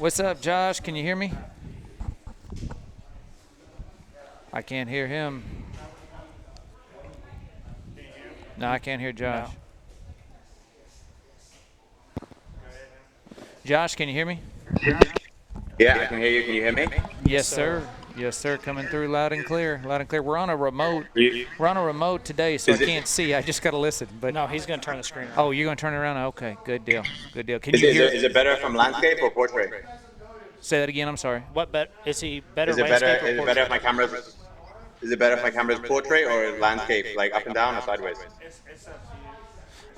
What's up, Josh? Can you hear me? I can't hear him. No, I can't hear Josh. No. Josh, can you hear me? Yeah, I can hear you. Can you hear me? Yes, sir. Yes, sir. Coming through loud and clear. Loud and clear. We're on a remote. We're on a remote today, so I can't see. I just got to listen. But No, he's going to turn the screen around. oh, you're going to turn it around? Okay, good deal. Good deal. Can Is you hear? it better from landscape or portrait? Say that again. I'm sorry. What bet is he better? Is it landscape better? or Is it portrait? better if my camera's? Is it better if my camera's portrait or landscape, like up and down or sideways?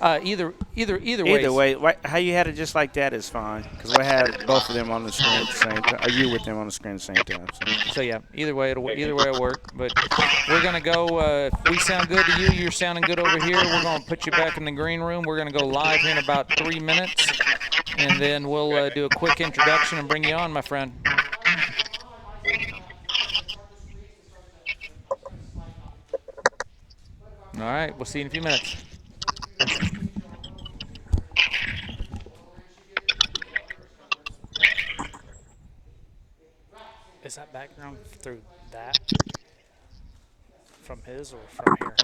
Either way. Either way, how you had it just like that is fine. Because we had both of them on the screen at the same time. Or you with them on the screen at the same time. So yeah, either way it'll work. But we're gonna go. If we sound good to you, you're sounding good over here. We're gonna put you back in the green room. We're gonna go live here in about 3 minutes, and then we'll do a quick introduction and bring you on, my friend. All right, we'll see you in a few minutes. Is that background through that? From his or from here?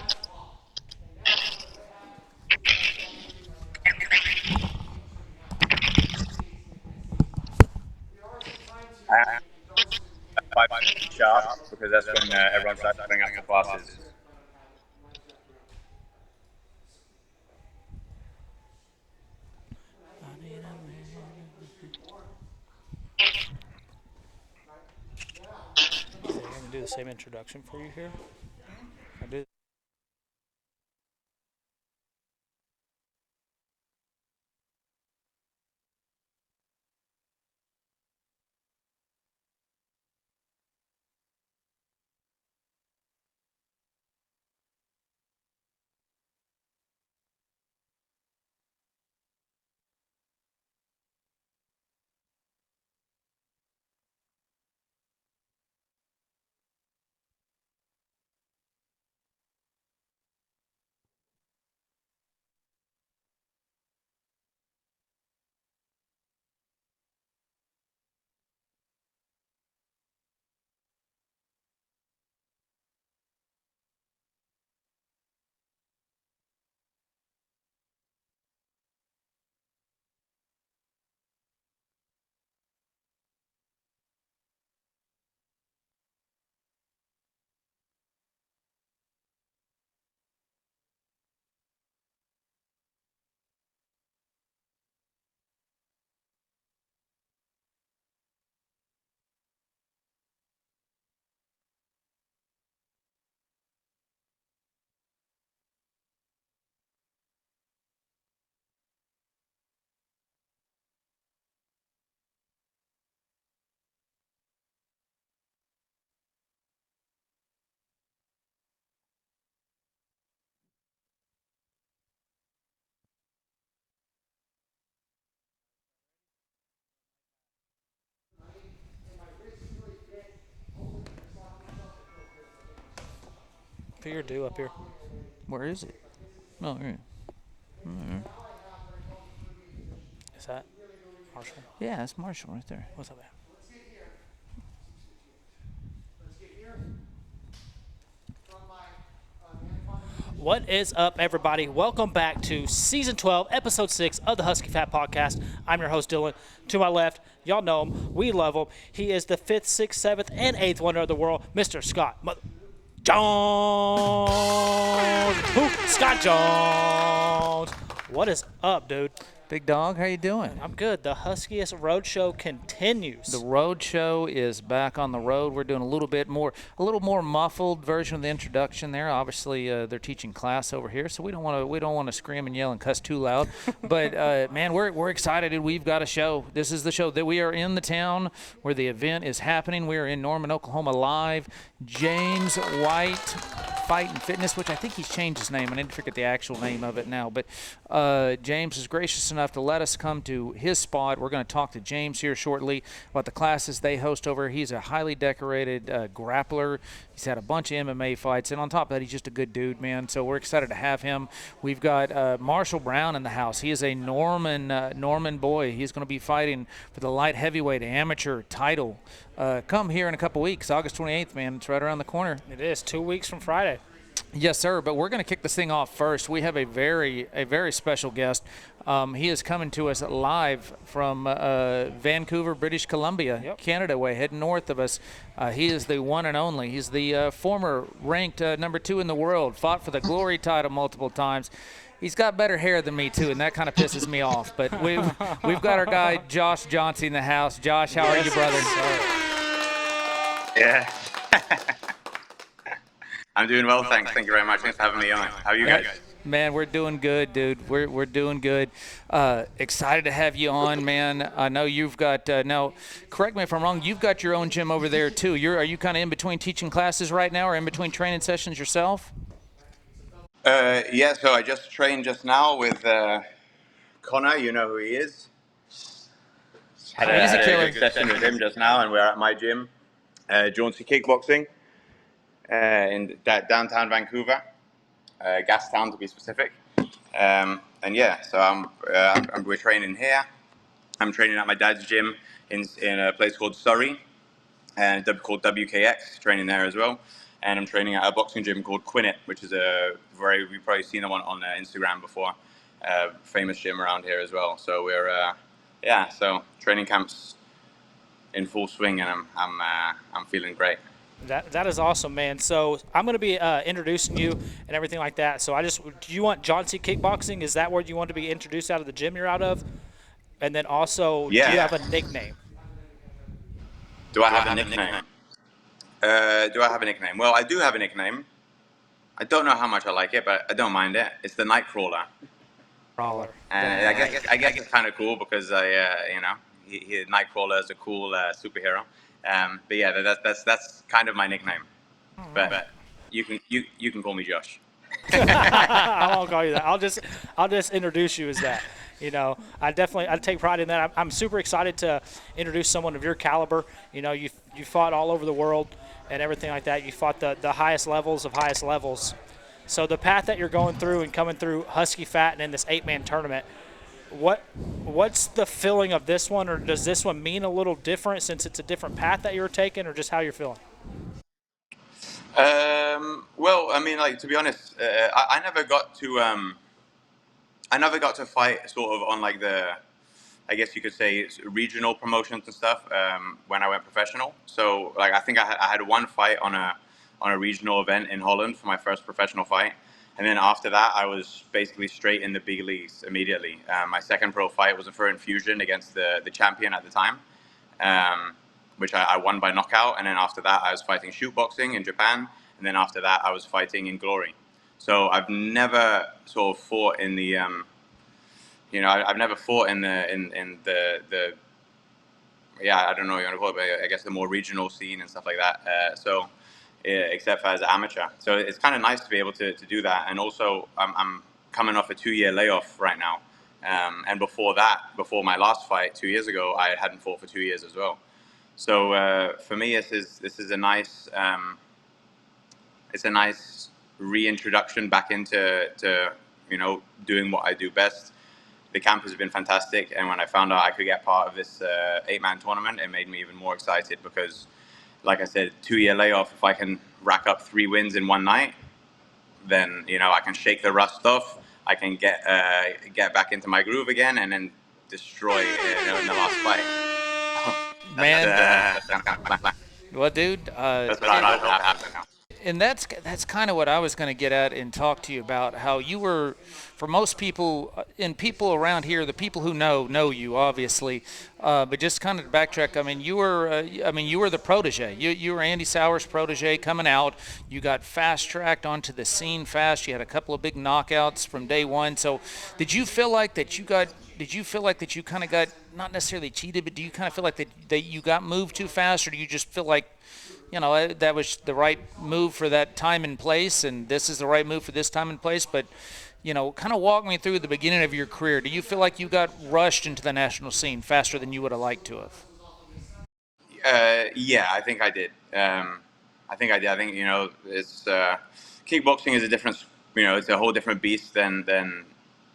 Five minutes sharp, because that's when everyone starts putting up the classes. Is he going to do the same introduction for you here? I did. Figure do up here. Where is it? Oh, here. Is that Marshall? Yeah, that's Marshall right there. What's up there? What is up, everybody? Welcome back to Season 12, Episode 6 of the Husky Fat Podcast. I'm your host, Dylan. To my left, y'all know him. We love him. He is the 5th, 6th, 7th, and 8th wonder of the world, Mr. Scott Jones. Who? Scott Jones. What is up, dude? Big dog, how you doing? I'm good. The Huskiest Roadshow continues. The road show is back on the road. We're doing a little more muffled version of the introduction there. Obviously, they're teaching class over here, so we don't want to scream and yell and cuss too loud. But man, we're excited. We've got a show. This is the show that we are in the town where the event is happening. We are in Norman, Oklahoma, live. James White Fight and Fitness, which I think he's changed his name. I need to forget the actual name of it now. But James is gracious enough enough to let us come to his spot. We're going to talk to James here shortly about the classes they host over. He's a highly decorated grappler. He's had a bunch of MMA fights, and on top of that, he's just a good dude, man. So we're excited to have him. We've got Marshall Brown in the house. He is a Norman boy. He's going to be fighting for the light heavyweight amateur title. Come here in a couple weeks, August 28th, man. It's right around the corner. It is 2 weeks from Friday. Yes, sir. But we're going to kick this thing off first. We have a very special guest. He is coming to us live from Vancouver, British Columbia, Canada way, heading north of us. He is the one and only. He's the former ranked number 2 in the world, fought for the Glory title multiple times. He's got better hair than me, too, and that kind of pisses me off. But we've got our guy, Josh Jauncey, in the house. Josh, how are you, brother? Yeah. I'm doing well, thanks. Thank you very much. Thanks for having me on. How are you guys? Man, we're doing good, dude. We're doing good. Excited to have you on, man. I know you've got now. Correct me if I'm wrong. You've got your own gym over there too. Are you kind of in between teaching classes right now, or in between training sessions yourself? Yeah. So I just trained just now with Connor. You know who he is. Had a good session with him just now, and we're at my gym, Jauncey Kickboxing, in downtown Vancouver. Gastown to be specific, and yeah, so we're training here. I'm training at my dad's gym in a place called Surrey, and called WKX, training there as well. And I'm training at a boxing gym called Quinnet, which is you've probably seen them on Instagram before, famous gym around here as well. So we're so training camps in full swing, and I'm feeling great. That is awesome, man. So I'm going to be introducing you and everything like that. So do you want Jauncey Kickboxing? Is that where you want to be introduced out of the gym you're out of? And then also, do you have a nickname? Do I have a nickname? Do I have a nickname? Well, I do have a nickname. I don't know how much I like it, but I don't mind it. It's the Nightcrawler. And I guess it's kind of cool because Nightcrawler is a cool superhero. But yeah, that's kind of my nickname. But you can call me Josh. I won't call you that. I'll just introduce you as that. You know, I take pride in that. I'm super excited to introduce someone of your caliber. You know, you fought all over the world and everything like that. You fought the highest levels of highest levels. So the path that you're going through and coming through Husky Fat and in this 8-man tournament, what's the feeling of this one, or does this one mean a little different since it's a different path that you're taking, or just how you're feeling? Well, I mean, like, to be honest, I never got to fight sort of on like I guess you could say regional promotions and stuff when I went professional. So like I think I had one fight on a regional event in Holland for my first professional fight. And then after that, I was basically straight in the big leagues immediately. My second pro fight was for Infusion against the champion at the time, which I won by knockout. And then after that, I was fighting shoot boxing in Japan. And then after that, I was fighting in Glory. So I've never sort of fought in the, I've never fought in the I don't know what you want to call it, but I guess the more regional scene and stuff like that. Except for as an amateur. So it's kind of nice to be able to do that. And also, I'm coming off a 2-year layoff right now. And before my last fight 2 years ago, I hadn't fought for 2 years as well. So for me, this is a nice reintroduction back into doing what I do best. The camp has been fantastic, and when I found out I could get part of this 8-man tournament, it made me even more excited because, like I said, 2-year layoff. If I can rack up 3 wins in one night, then I can shake the rust off. I can get back into my groove again, and then destroy in the last fight. Man, well, dude, that's what I hope happens now. And that's kind of what I was going to get at and talk to you about. How you were, for most people, and people around here, the people who know you obviously, but just kind of to backtrack. I mean, you were the protege. You were Andy Sauer's protege coming out. You got fast tracked onto the scene fast. You had a couple of big knockouts from day one. So, did you feel like that you kind of got not necessarily cheated, but do you kind of feel like that you got moved too fast, or do you just feel like that was the right move for that time and place, and this is the right move for this time and place. But, kind of walk me through the beginning of your career. Do you feel like you got rushed into the national scene faster than you would have liked to have? Yeah, I think I did. I think I did. I think it's kickboxing is a different. It's a whole different beast than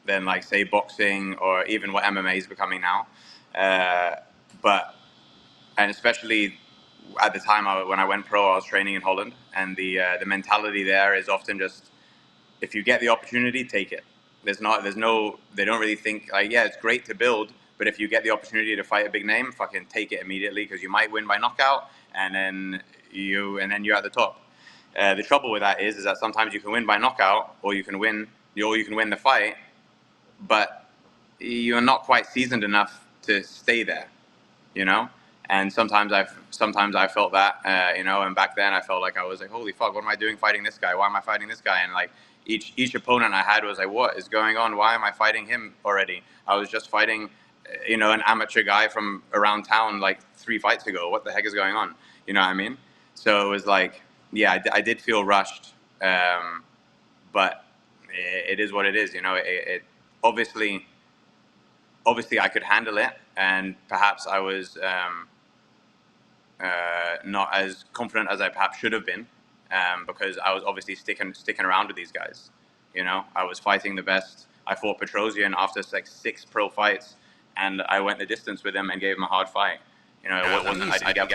like say boxing or even what MMA is becoming now. But and especially at the time when I went pro, I was training in Holland, and the mentality there is often just if you get the opportunity, take it. There's no, they don't really think like, yeah, it's great to build, but if you get the opportunity to fight a big name, fucking take it immediately because you might win by knockout, and then you're at the top. The trouble with that is that sometimes you can win by knockout, or you can win the fight, but you're not quite seasoned enough to stay there, you know. And sometimes I felt that, and back then I felt like I was like, holy fuck, what am I doing fighting this guy? Why am I fighting this guy? And like each opponent I had was like, what is going on? Why am I fighting him already? I was just fighting, an amateur guy from around town like 3 fights ago. What the heck is going on? You know what I mean? So it was like, yeah, I did feel rushed, but it is what it is. It obviously I could handle it, and perhaps I was not as confident as I perhaps should have been, because I was obviously sticking around with these guys. I was fighting the best. I fought Petrosian after like 6 pro fights, and I went the distance with him and gave him a hard fight. It wasn't. I didn't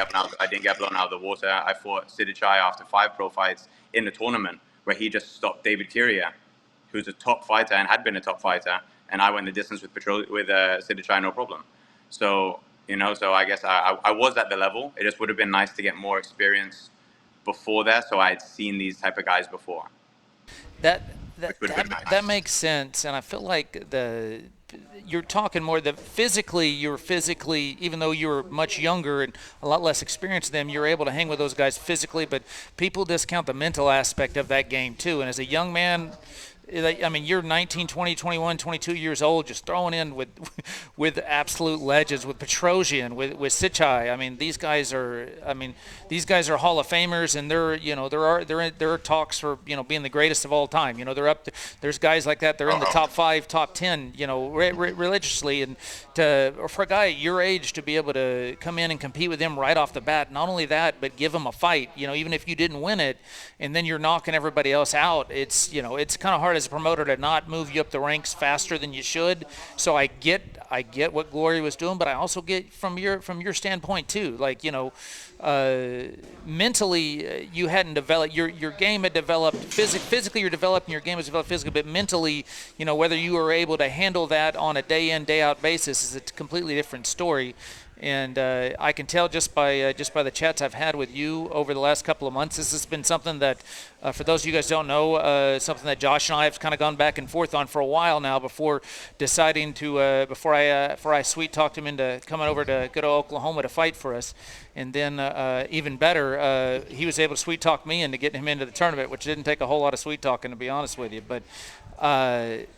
get blown out of the water. I fought Sidichai after 5 pro fights in the tournament where he just stopped David Kiria, who's a top fighter and had been a top fighter, and I went the distance with Sidichai, no problem. So so I guess I was at the level. It just would have been nice to get more experience before there, so I had seen these type of guys before. That makes sense, and I feel like you're talking more that you're physically, even though you're much younger and a lot less experienced than them, you're able to hang with those guys physically, but people discount the mental aspect of that game too. And as a young man, I mean, you're 19, 20, 21, 22 years old, just throwing in with absolute legends, with Petrosian, with Sichai. I mean, these guys are Hall of Famers, and there are talks for being the greatest of all time. They're up. There's guys like that. They're in the top 5, top 10. Religiously, and for a guy at your age to be able to come in and compete with them right off the bat. Not only that, but give them a fight. Even if you didn't win it, and then you're knocking everybody else out. It's kind of hard as a promoter to not move you up the ranks faster than you should. So I get what Glory was doing, but I also get from your standpoint too. Like mentally, you hadn't developed your game had developed physically. You're developing your game has developed physically, but mentally, whether you were able to handle that on a day in day out basis is a completely different story. And I can tell just by the chats I've had with you over the last couple of months, this has been something that, for those of you guys who don't know, something that Josh and I have kind of gone back and forth on for a while now before deciding to, before I sweet talked him into coming over to go to Oklahoma to fight for us. And then even better, he was able to sweet talk me into getting him into the tournament, which didn't take a whole lot of sweet talking, to be honest with you. But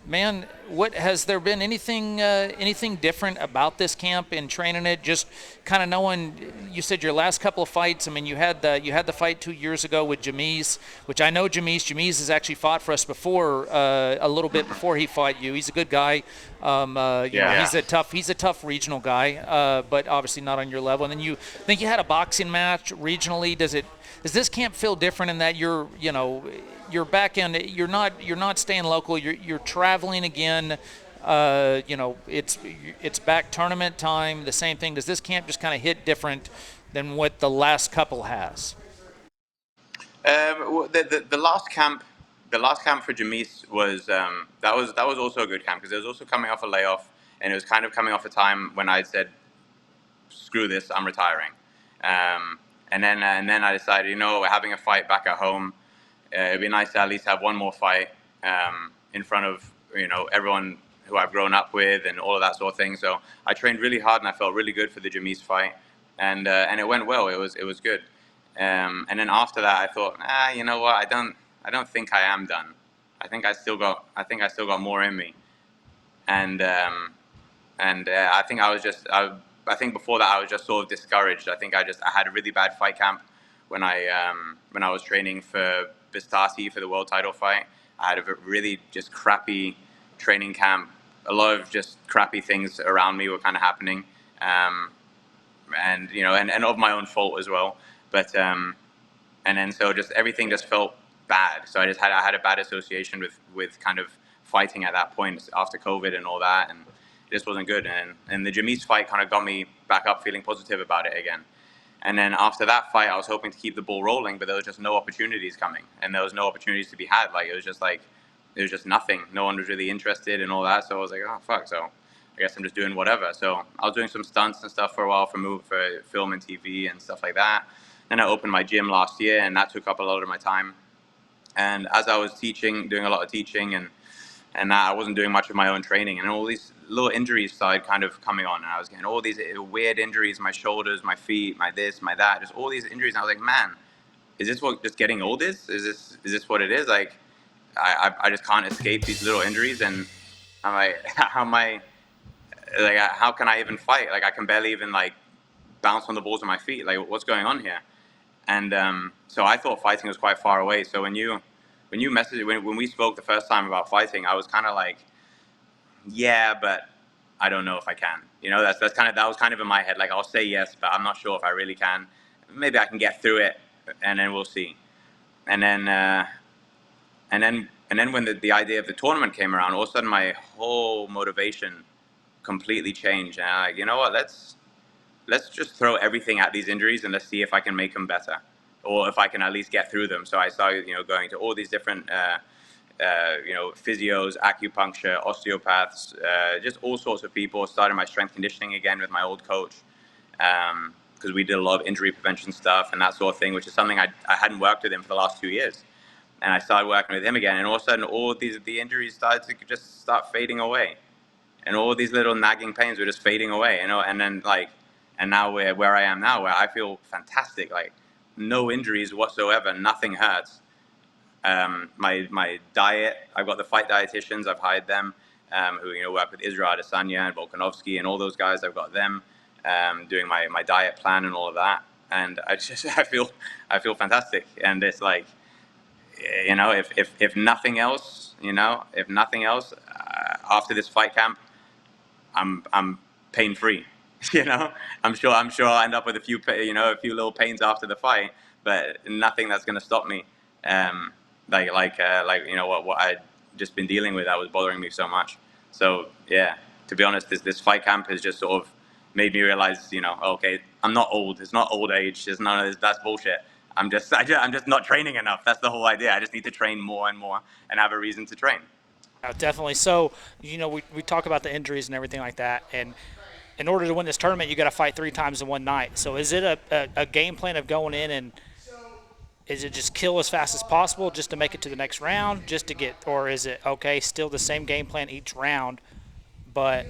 man, what has there been anything different about this camp in training it? Just kind of knowing, you said your last couple of fights. I mean, you had the fight 2 years ago with Jamise, which I know Jamise has actually fought for us before, a little bit before he fought you. He's a good guy. He's a tough regional guy, but obviously not on your level. And then you had a boxing match regionally. Does this camp feel different in that you're back in, you're not staying local, you're traveling again, it's back tournament time, the same thing. Does this camp just kind of hit different than what the last couple has? The last camp for Jamise was that was also a good camp because it was also coming off a layoff, and it was kind of coming off a time when I said, screw this, I'm retiring. And then I decided, we're having a fight back at home. It'd be nice to at least have one more fight in front of everyone who I've grown up with and all of that sort of thing. So I trained really hard and I felt really good for the Jamise fight, and it went well. It was good. And then after that, I thought, you know what? I don't think I am done. I think I still got more in me. And I think I think before that I was just sort of discouraged. I think I had a really bad fight camp when I was training for Bistati for the world title fight. I had a really just crappy training camp. A lot of just crappy things around me were kind of happening, and of my own fault as well. But and then so just everything just felt bad. So I had a bad association with kind of fighting at that point after COVID and all that, and it just wasn't good. And the Jamise fight kind of got me back up feeling positive about it again. And then after that fight, I was hoping to keep the ball rolling, but there was just no opportunities coming, and there was no opportunities to be had. It was just nothing. No one was really interested and all that. So I was like, oh fuck. So I guess I'm just doing whatever. So I was doing some stunts and stuff for a while for film and TV and stuff like that. Then I opened my gym last year, and that took up a lot of my time. And as I was teaching, doing a lot of teaching, and that I wasn't doing much of my own training, and all these little injuries started kind of coming on, and I was getting all these weird injuries, my shoulders, my feet, my this, my that, just all these injuries. And I was like, man, is this what just getting old is? Is this what it is? Like, I just can't escape these little injuries, and I'm like, how can I even fight? Like, I can barely even like bounce on the balls of my feet. Like, what's going on here? And so I thought fighting was quite far away. So when you messaged, when we spoke the first time about fighting, I was kind of like, yeah, but I don't know if I can. That was kind of in my head. Like, I'll say yes, but I'm not sure if I really can. Maybe I can get through it, and then we'll see. And then when the idea of the tournament came around, all of a sudden my whole motivation completely changed. And I'm like, you know what? Let's just throw everything at these injuries, and let's see if I can make them better, or if I can at least get through them. So I started, going to all these different, physios, acupuncture, osteopaths, just all sorts of people. Started my strength conditioning again with my old coach, because we did a lot of injury prevention stuff and that sort of thing, which is something I hadn't worked with him for the last 2 years. And I started working with him again, and all of a sudden, all of the injuries started to just start fading away, and all these little nagging pains were just fading away, And then and now where I am now, where I feel fantastic, like no injuries whatsoever, nothing hurts. My diet, I've got the fight dietitians, I've hired them, who work with Israel Adesanya and Volkanovski and all those guys. I've got them doing my diet plan and all of that, and I feel fantastic. And it's like, if nothing else, after this fight camp, I'm pain free. I'm sure I'll end up with a few little pains after the fight, but nothing that's going to stop me. What I'd just been dealing with that was bothering me so much. So yeah, to be honest, this fight camp has just sort of made me realize, okay, I'm not old. It's not old age. There's none of this. That's bullshit. I'm just not training enough. That's the whole idea. I just need to train more and more and have a reason to train. Definitely. So, we talk about the injuries and everything like that, and in order to win this tournament, you got to fight 3 times in one night. So is it a game plan of going in, and is it just kill as fast as possible just to make it to the next round, just to get, or is it, okay, still the same game plan each round, but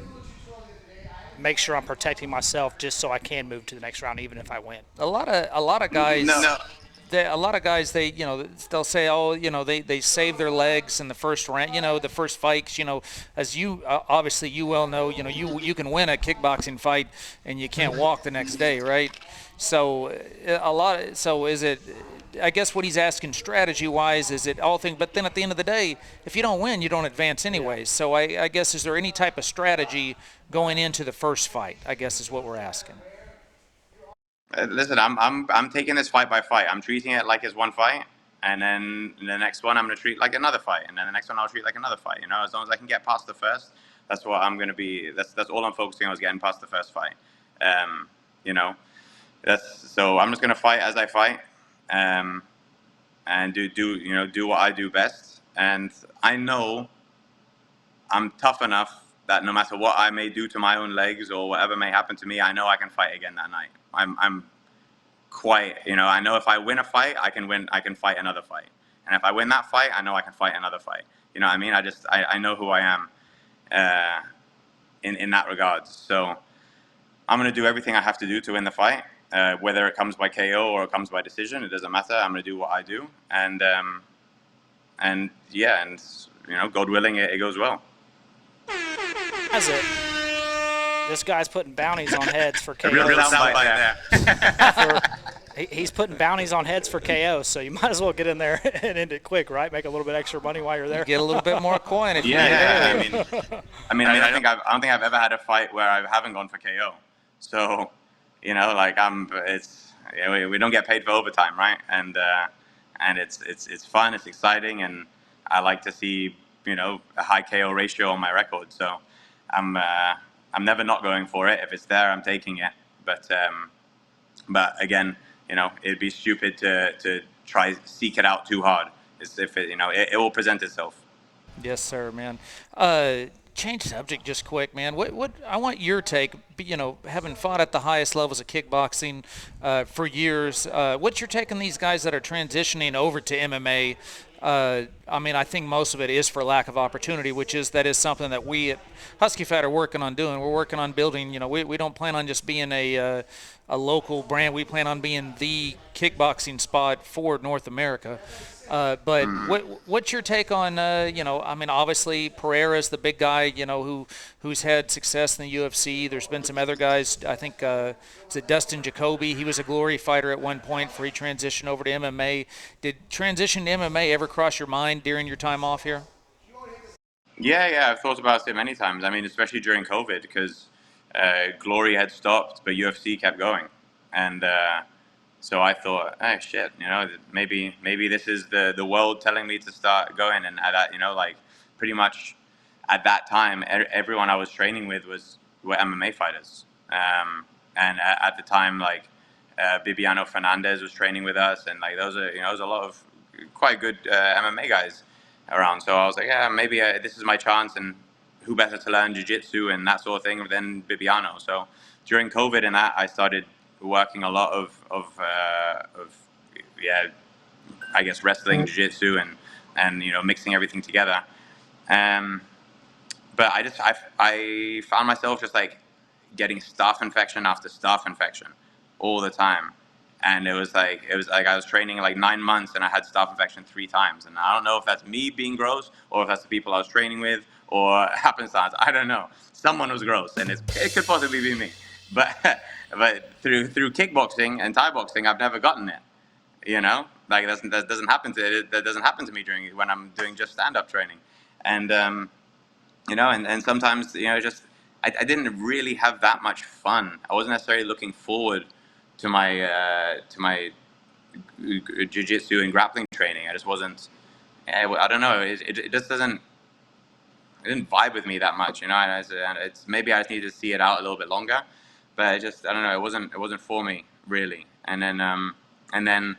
make sure I'm protecting myself just so I can move to the next round even if I win? A lot of guys. No. A lot of guys, they'll say, they save their legs in the first round, the first fights, as you, obviously you well know, you can win a kickboxing fight and you can't walk the next day, right? So is it, I guess what he's asking strategy-wise, is it all things, but then at the end of the day, if you don't win, you don't advance anyways. So I guess, is there any type of strategy going into the first fight, I guess is what we're asking. Listen, I'm taking this fight by fight. I'm treating it like it's one fight, and then the next one I'm going to treat like another fight, and then the next one I'll treat like another fight. As long as I can get past the first, that's what I'm going to be. That's all I'm focusing on, is getting past the first fight. So I'm just going to fight as I fight, and do what I do best. And I know I'm tough enough that no matter what I may do to my own legs or whatever may happen to me, I know I can fight again that night. I'm quite, I know if I win a fight, I can fight another fight. And if I win that fight, I know I can fight another fight. You know what I mean? I know who I am in that regard. So I'm going to do everything I have to do to win the fight, whether it comes by KO or it comes by decision. It doesn't matter. I'm going to do what I do. And God willing, it goes well. That's it. This guy's putting bounties on heads for KOs. He's putting bounties on heads for KO, so you might as well get in there and end it quick, right? Make a little bit extra money while you're there. Get a little bit more coin if you Yeah, I don't think I've ever had a fight where I haven't gone for KO. So, like we don't get paid for overtime, right? And it's fun, it's exciting, and I like to see a high KO ratio on my record. So, I'm never not going for it. If it's there, I'm taking it. But again, it'd be stupid to try seek it out too hard. It's if it will present itself. Yes, sir, man. Change subject just quick, man. What I want your take, having fought at the highest levels of kickboxing for years, what's your take on these guys that are transitioning over to MMA? I think most of it is for lack of opportunity, that is something that we at Husky Fat are working on doing. We're working on building, we don't plan on just being a local brand. We plan on being the kickboxing spot for North America. But what's your take on, obviously Pereira's the big guy, who's had success in the UFC. There's been some other guys. I think, is it Dustin Jacoby? He was a Glory fighter at one point before he transitioned over to MMA. Did transition to MMA ever cross your mind during your time off here? Yeah, I've thought about it many times. Especially during COVID, because Glory had stopped, but UFC kept going. And so I thought, oh shit, maybe this is the world telling me to start going. And at that, pretty much at that time, everyone I was training with were MMA fighters. And at the time, Bibiano Fernandez was training with us, and those are there was a lot of quite good MMA guys around. So I was like, yeah, maybe this is my chance, and who better to learn jiu-jitsu and that sort of thing than Bibiano. So during COVID and that, I started working a lot of I guess wrestling, jiu-jitsu, and mixing everything together. But I found myself just getting staph infection after staph infection all the time. And it was like I was training 9 months and I had staph infection 3 times. And I don't know if that's me being gross or if that's the people I was training with or happenstance. I don't know. Someone was gross, and it could possibly be me. But through kickboxing and Thai boxing, I've never gotten it. That doesn't happen to me when I'm doing just stand-up training. And and sometimes I didn't really have that much fun. I wasn't necessarily looking forward to my jiu-jitsu and grappling training. I just wasn't. I don't know. It just doesn't. It didn't vibe with me that much, And it's maybe I just needed to see it out a little bit longer, but I don't know. It wasn't for me really. And then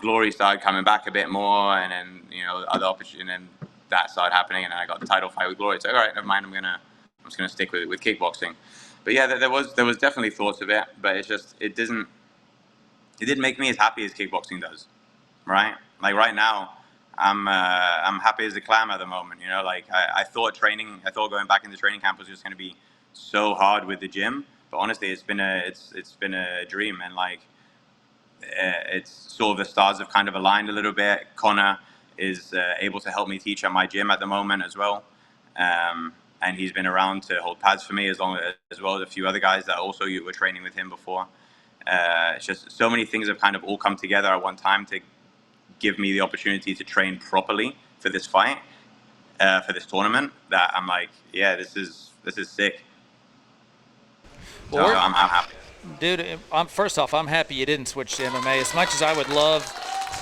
Glory started coming back a bit more, and then other opportunities, and then that started happening, and then I got the title fight with Glory. So all right, never mind. I'm just gonna stick with kickboxing. But yeah, there was definitely thoughts of it, but it didn't make me as happy as kickboxing does, right? Right now, I'm happy as a clam at the moment. I thought going back into training camp was just going to be so hard with the gym, but honestly, it's been a dream, and it's sort of the stars have kind of aligned a little bit. Connor is able to help me teach at my gym at the moment as well, and he's been around to hold pads for me as well as a few other guys that also were training with him before. It's just so many things have kind of all come together at one time to give me the opportunity to train properly for this fight, for this tournament, that I'm like, yeah, this is sick. So I'm happy. Dude, first off, I'm happy you didn't switch to MMA. As much as I would love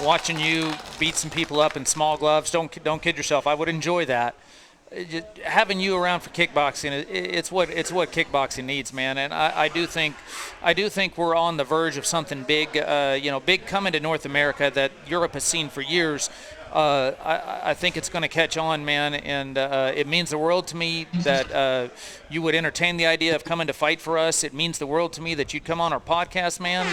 watching you beat some people up in small gloves, don't kid yourself. I would enjoy that. Having you around for kickboxing, it's what kickboxing needs, man. And I do think we're on the verge of something big. Big coming to North America that Europe has seen for years. I think it's going to catch on, man, and it means the world to me that you would entertain the idea of coming to fight for us. It means the world to me that you'd come on our podcast, man.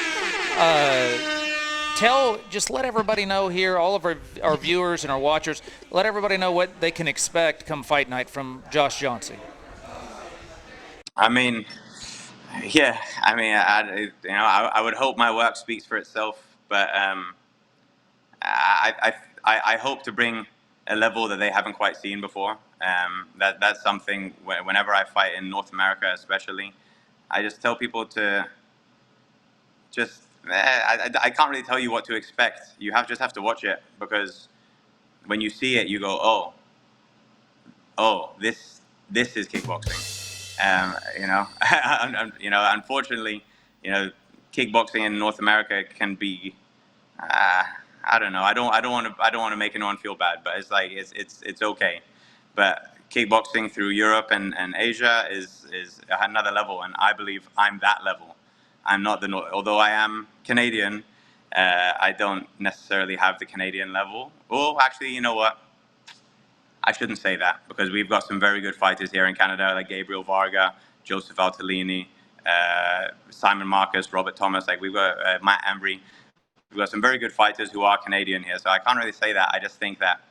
Just let everybody know here, all of our viewers and our watchers, let everybody know what they can expect come fight night from Josh Jauncey. I would hope my work speaks for itself, but I hope to bring a level that they haven't quite seen before. That's something whenever I fight in North America, especially, I just tell people to just I can't really tell you what to expect. You just have to watch it, because when you see it, you go, this is kickboxing. Unfortunately, kickboxing in North America can be, I don't know. I don't want to make anyone feel bad, but it's okay. But kickboxing through Europe and Asia is another level, and I believe I'm that level. I'm not although I am Canadian, I don't necessarily have the Canadian level. Well, actually, you know what? I shouldn't say that, because we've got some very good fighters here in Canada, like Gabriel Varga, Joseph Altolini, Simon Marcus, Robert Thomas. Like, we've got Matt Embry. We've got some very good fighters who are Canadian here, so I can't really say that. I just think that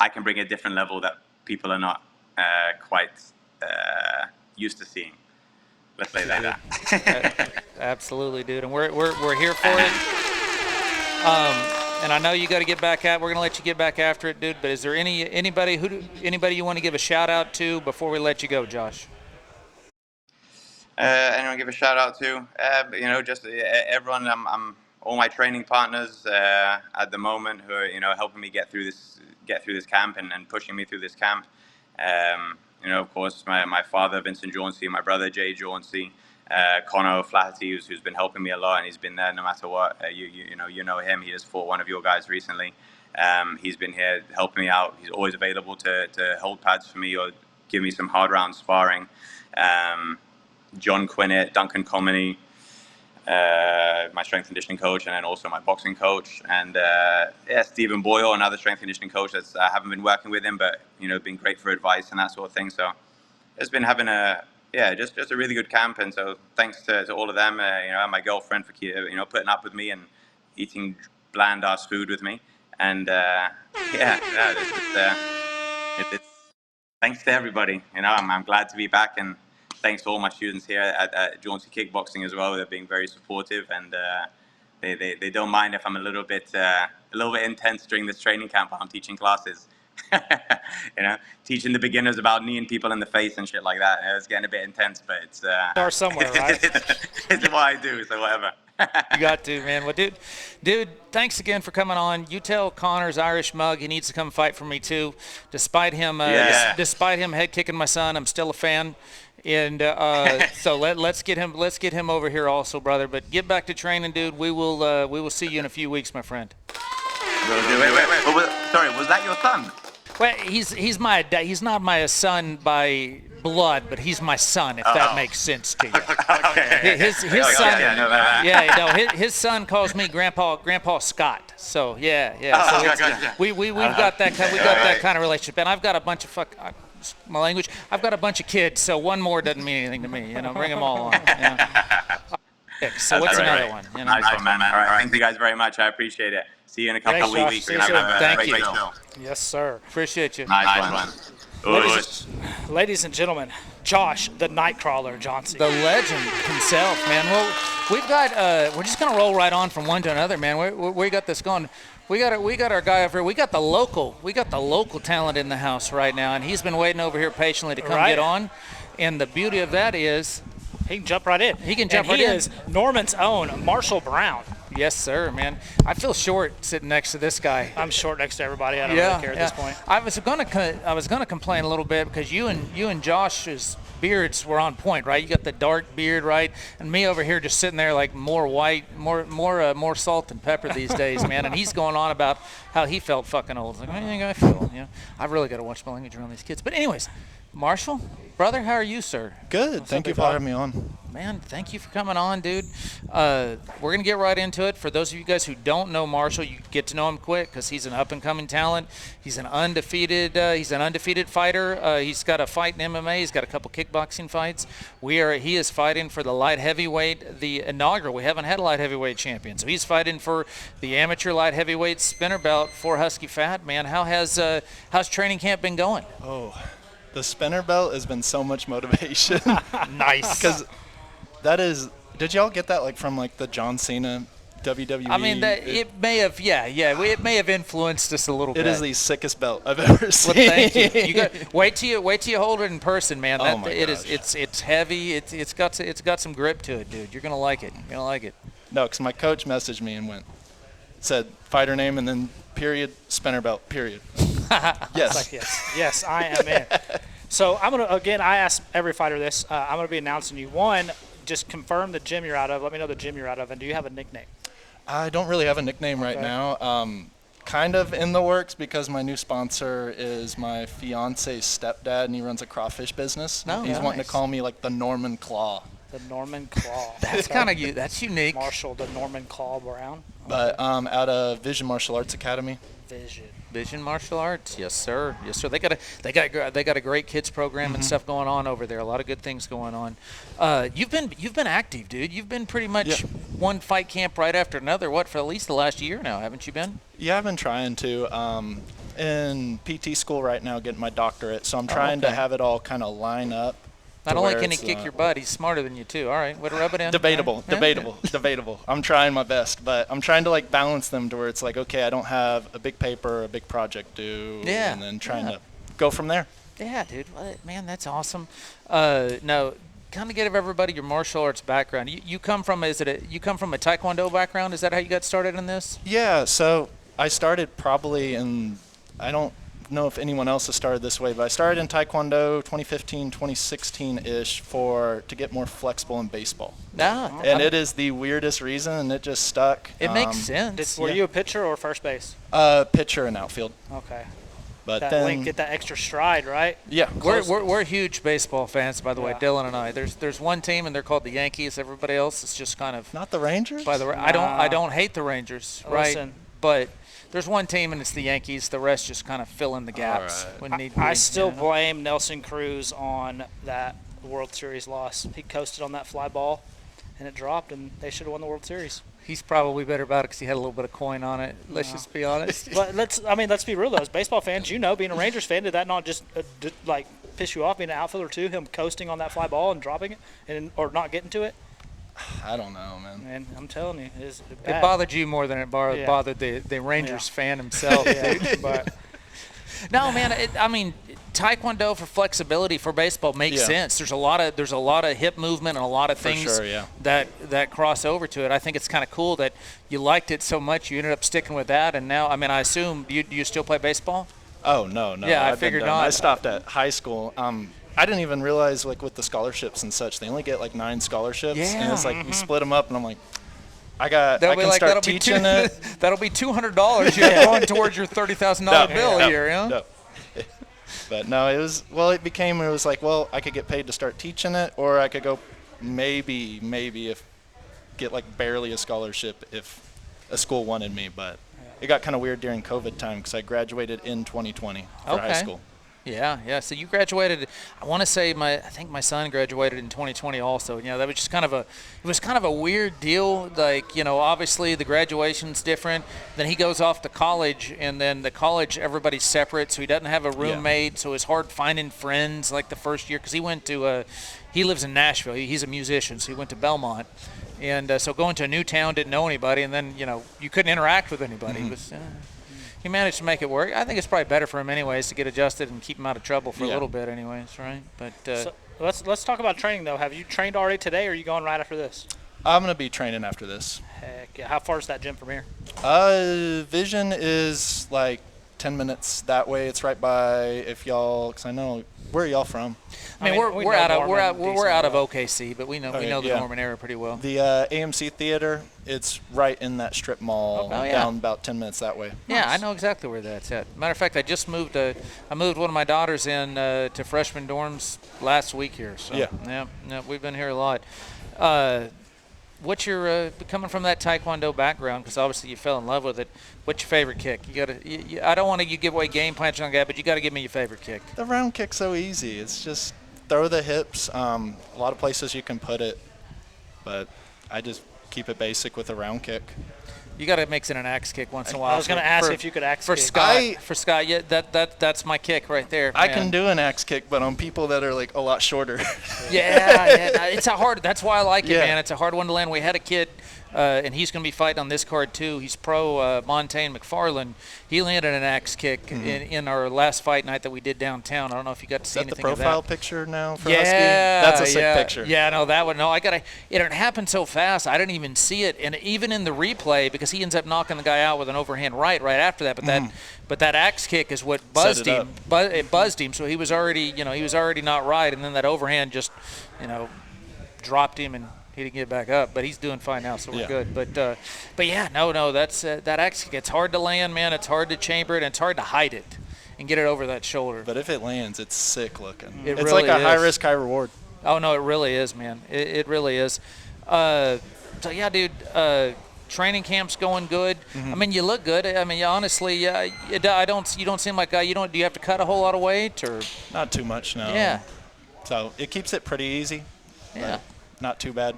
I can bring a different level that people are not quite used to seeing. Let's say that. Absolutely, dude, and we're here for it. And I know you got to get back at. We're gonna let you get back after it, dude. But is there anybody you want to give a shout out to before we let you go, Josh? Anyone give a shout out to? Just everyone. All my training partners at the moment who are helping me get through this camp and pushing me through this camp. Of course, my father, Vincent Jauncey, my brother, Jay Jauncey, Connor O'Flaherty, who's been helping me a lot, and he's been there no matter what. You know him. He just fought one of your guys recently. He's been here helping me out. He's always available to hold pads for me or give me some hard round sparring. John Quinnett, Duncan Comedy, my strength and conditioning coach, and then also my boxing coach, and Stephen Boyle, another strength and conditioning coach. I haven't been working with him, but been great for advice and that sort of thing. So it's been having just a really good camp, and so thanks to all of them, and my girlfriend for putting up with me and eating bland ass food with me, and it's thanks to everybody. I'm glad to be back, and thanks to all my students here at Jauncey Kickboxing as well. They're being very supportive, and they don't mind if I'm a little bit intense during this training camp while I'm teaching classes. Teaching the beginners about kneeing people in the face and shit like that. It's getting a bit intense, but it's or somewhere, right? It's what I do, so whatever. You got to, man. Well, dude, thanks again for coming on. You tell Connor's Irish mug he needs to come fight for me too. Despite him head kicking my son, I'm still a fan. And so let's get him over here also, brother. But get back to training, dude. We will see you in a few weeks, my friend. Wait. Sorry, was that your son? Well, he's not my son by blood, but he's my son, if that makes sense to you. Okay. His son, his son calls me Grandpa Scott. So yeah. So we've got that kind of relationship, and I've got a bunch of I've got a bunch of kids, so one more doesn't mean anything to me. Bring them all on. So what's another one? Nice one, man. All right, thank you guys very much. I appreciate it. See you in a couple of weeks. Thank you. Yes, sir. Appreciate you. Nice one. Ladies and gentlemen, Josh, the Nightcrawler Jauncey. The legend himself, man. Well, we've got, we're just going to roll right on from one to another, man. We got this going. We got our guy over here. We got the local talent in the house right now, and he's been waiting over here patiently to come get on. And the beauty of that is he can jump right in. He can jump right in. He is Norman's own Marshall Brown. Yes, sir, man. I feel short sitting next to this guy. I'm short next to everybody. I don't really care at this point. I was gonna complain a little bit because you and Josh's beards were on point, right? You got the dark beard, right? And me over here just sitting there like more white, more salt and pepper these days, man. And he's going on about how he felt fucking old. It's like, what do you think I feel? I've really got to watch my language around these kids. But anyways, Marshall, brother, how are you, sir? Good. Thank you for having me on. Man, thank you for coming on, dude. We're going to get right into it. For those of you guys who don't know Marshall, you get to know him quick because he's an up-and-coming talent. He's an undefeated fighter. He's got a fight in MMA. He's got a couple kickboxing fights. He is fighting for the light heavyweight, the inaugural. We haven't had a light heavyweight champion. So he's fighting for the amateur light heavyweight spinner belt for Husky Fat. Man, how's training camp been going? Oh, the spinner belt has been so much motivation. Nice. Because did y'all get that from the John Cena WWE. I mean, it may have, it may have influenced us a little bit. It is the sickest belt I've ever seen. Well, thank you. You got wait till you hold it in person, man. Oh my it gosh. is it's heavy. It's got some grip to it, dude. You're gonna like it. You're gonna like it. No, because my coach messaged me and said fighter name and then period, spinner belt, period. Yes. Like, yes, I am in. So I'm gonna I ask every fighter this. I'm gonna be announcing you. One, just confirm the gym you're out of. Let me know the gym you're out of, and do you have a nickname? I don't really have a nickname right now. Kind of in the works because my new sponsor is my fiance's stepdad, and he runs a crawfish business. Oh, He's wanting nice. to call me like the Norman Claw. The Norman Claw. That's kind of that's unique. Marshall, the Norman Claw Brown. But out of Vision Martial Arts Academy. Vision Martial Arts, yes sir. They got a great kids program and stuff going on over there. A lot of good things going on. You've been active, dude. You've been pretty much one fight camp right after another. What, for at least the last year now, haven't you been? Yeah, I've been trying to. In PT school right now, getting my doctorate, so I'm trying to have it all kind of line up. Not only can he kick your butt, he's smarter than you too. All right, way to rub it in. Debatable. I'm trying my best, but I'm trying to like balance them to where it's like, okay, I don't have a big paper, a big project due, and then trying to go from there. Yeah, dude. Man, that's awesome. Now, kind of give everybody your martial arts background. You come from a Taekwondo background? Is that how you got started in this? Yeah. So I started probably I don't know if anyone else has started this way, but I started in Taekwondo 2015, 2016-ish to get more flexible in baseball. And it is the weirdest reason, and it just stuck. It makes sense. Were you a pitcher or first base? Pitcher and outfield. Okay. But that then link, get that extra stride, right? Yeah. We're huge baseball fans, by the way, Dylan and I. There's one team, and they're called the Yankees. Everybody else is just kind of not the Rangers. By the way, I don't hate the Rangers, right? Listen. But there's one team, and it's the Yankees. The rest just kind of fill in the gaps when need be. I still blame Nelson Cruz on that World Series loss. He coasted on that fly ball, and it dropped, and they should have won the World Series. He's probably better about it because he had a little bit of coin on it. Let's just be honest. But let's be real though. As baseball fans, being a Rangers fan, did that not just piss you off being an outfielder too? Him coasting on that fly ball and dropping it, or not getting to it? I don't know, man. Man, I'm telling you, it bothered you more than it bothered the Rangers fan himself. But no, man. Taekwondo for flexibility for baseball makes sense. There's a lot of hip movement and a lot of things that cross over to it. I think it's kind of cool that you liked it so much you ended up sticking with that. And now, I assume you still play baseball? Oh no. Yeah, I figured not. I stopped at high school. I didn't even realize, like, with the scholarships and such, they only get like 9 scholarships. Yeah. And it's like you split them up, and I'm like, I can start teaching it. That'll be $200 you're going towards your $30,000 bill a year, No. But no, it was like, well, I could get paid to start teaching it, or I could go maybe get like barely a scholarship if a school wanted me. But it got kind of weird during COVID time because I graduated in 2020 for high school. Yeah. So you graduated. I want to say I think my son graduated in 2020 also. That was just kind of a weird deal. Like, obviously the graduation's different. Then he goes off to college, and then the college everybody's separate, so he doesn't have a roommate. So it's hard finding friends like the first year because he lives in Nashville. He's a musician, so he went to Belmont, and so going to a new town, didn't know anybody, and then you couldn't interact with anybody. It was. He managed to make it work. I think it's probably better for him anyways to get adjusted and keep him out of trouble for a little bit anyways, right? But so let's talk about training though. Have you trained already today, or are you going right after this? I'm going to be training after this. Heck yeah. How far is that gym from here? Vision is like 10 minutes that way. It's right by, because I know, where are y'all from? We're out of OKC, but we know the Norman area pretty well. The AMC Theater, it's right in that strip mall, down about 10 minutes that way. Yeah, nice. I know exactly where that's at. Matter of fact, I just moved. I moved one of my daughters in to freshman dorms last week here. So yeah, we've been here a lot. What's your coming from that Taekwondo background? Because obviously you fell in love with it. What's your favorite kick? I don't want to give away game plans on that, but you got to give me your favorite kick. The round kick's so easy. It's just throw the hips. A lot of places you can put it, but I just keep it basic with a round kick. You got to mix in an axe kick once in a while. I was going to ask if you could axe kick. For Scott, yeah, that's my kick right there. I can do an axe kick, but on people that are like a lot shorter. Yeah, it's a hard. That's why I like it, man. It's a hard one to land. We had a kid and he's going to be fighting on this card too. He's pro Montaigne McFarland. He landed an axe kick in our last fight night that we did downtown. I don't know if you got to see anything of that. Is that the profile picture now for yeah, Husky? That's a sick picture. Yeah, no, that one. No, it happened so fast, I didn't even see it. And even in the replay, because he ends up knocking the guy out with an overhand right after that. But that axe kick is what buzzed him. It buzzed him, so he was already not right. And then that overhand just, dropped him, and he didn't get back up. But he's doing fine now, so we're good. But yeah, no, that's that axe kick. It's hard to land, man. It's hard to chamber it, and it's hard to hide it and get it over that shoulder. But if it lands, it's sick looking. It's really like a high risk, high reward. Oh no, it really is, man. It really is. So yeah, dude. Training camp's going good. I mean, you look good. I mean, honestly, you don't seem like do you have to cut a whole lot of weight or? Not too much, no. Yeah. So it keeps it pretty easy. Yeah. Not too bad.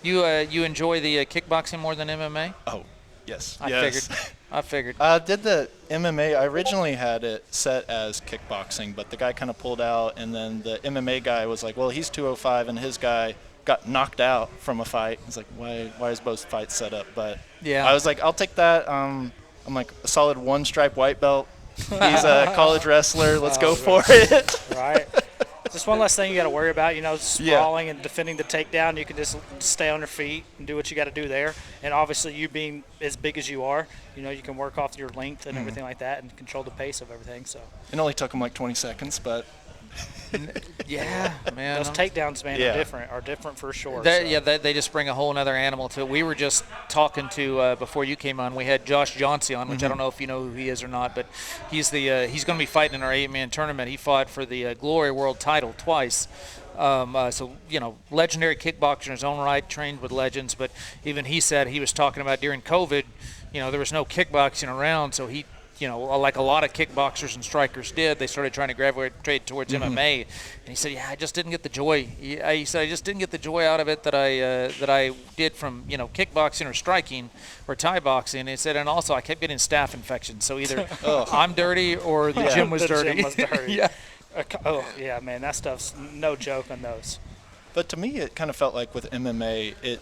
You enjoy the kickboxing more than MMA? Oh, yes. I figured. Did the MMA? I originally had it set as kickboxing, but the guy kind of pulled out, and then the MMA guy was like, "Well, he's 205, and his guy got knocked out from a fight." It's like, why is both fights set up? But yeah, I was like, I'll take that. I'm like a solid one stripe white belt. He's a college wrestler. Let's go for it. Right. Just one less thing you got to worry about, sprawling and defending the takedown. You can just stay on your feet and do what you got to do there. And obviously, you being as big as you are, you can work off your length and everything like that and control the pace of everything. So it only took him like 20 seconds, but. Yeah, man. Those takedowns, man, are different for sure. Yeah, they just bring a whole other animal to it. We were just talking to before you came on. We had Josh Jauncey on, which I don't know if you know who he is or not, but he's going to be fighting in our 8-man tournament. He fought for the Glory World title twice. So legendary kickboxer in his own right, trained with legends. But even he said he was talking about during COVID, there was no kickboxing around, so he. Like a lot of kickboxers and strikers did, they started trying to gravitate towards MMA. And he said, "Yeah, I just didn't get the joy." He said, "I just didn't get the joy out of it that I did from kickboxing or striking or Thai boxing." He said, "And also I kept getting staph infections. So either I'm dirty or the gym was dirty." Gym was dirty. Yeah. Oh yeah, man, that stuff's no joke on those. But to me, it kind of felt like with MMA, it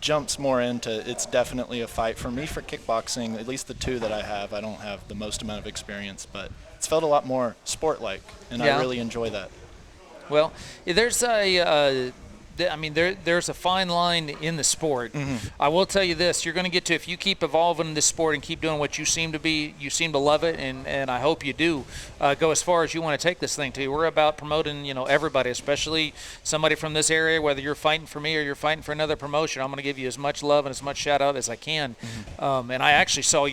jumps more into it's definitely a fight. For me, for kickboxing, at least the two that I have, I don't have the most amount of experience, but it's felt a lot more sport-like, and I really enjoy that. Well, there's there's a fine line in the sport. I will tell you this: you're going to get to, if you keep evolving in this sport and keep doing what you seem to love it, and I hope you do, go as far as you want to take this thing to. We're about promoting, everybody, especially somebody from this area. Whether you're fighting for me or you're fighting for another promotion, I'm going to give you as much love and as much shout out as I can. And I actually saw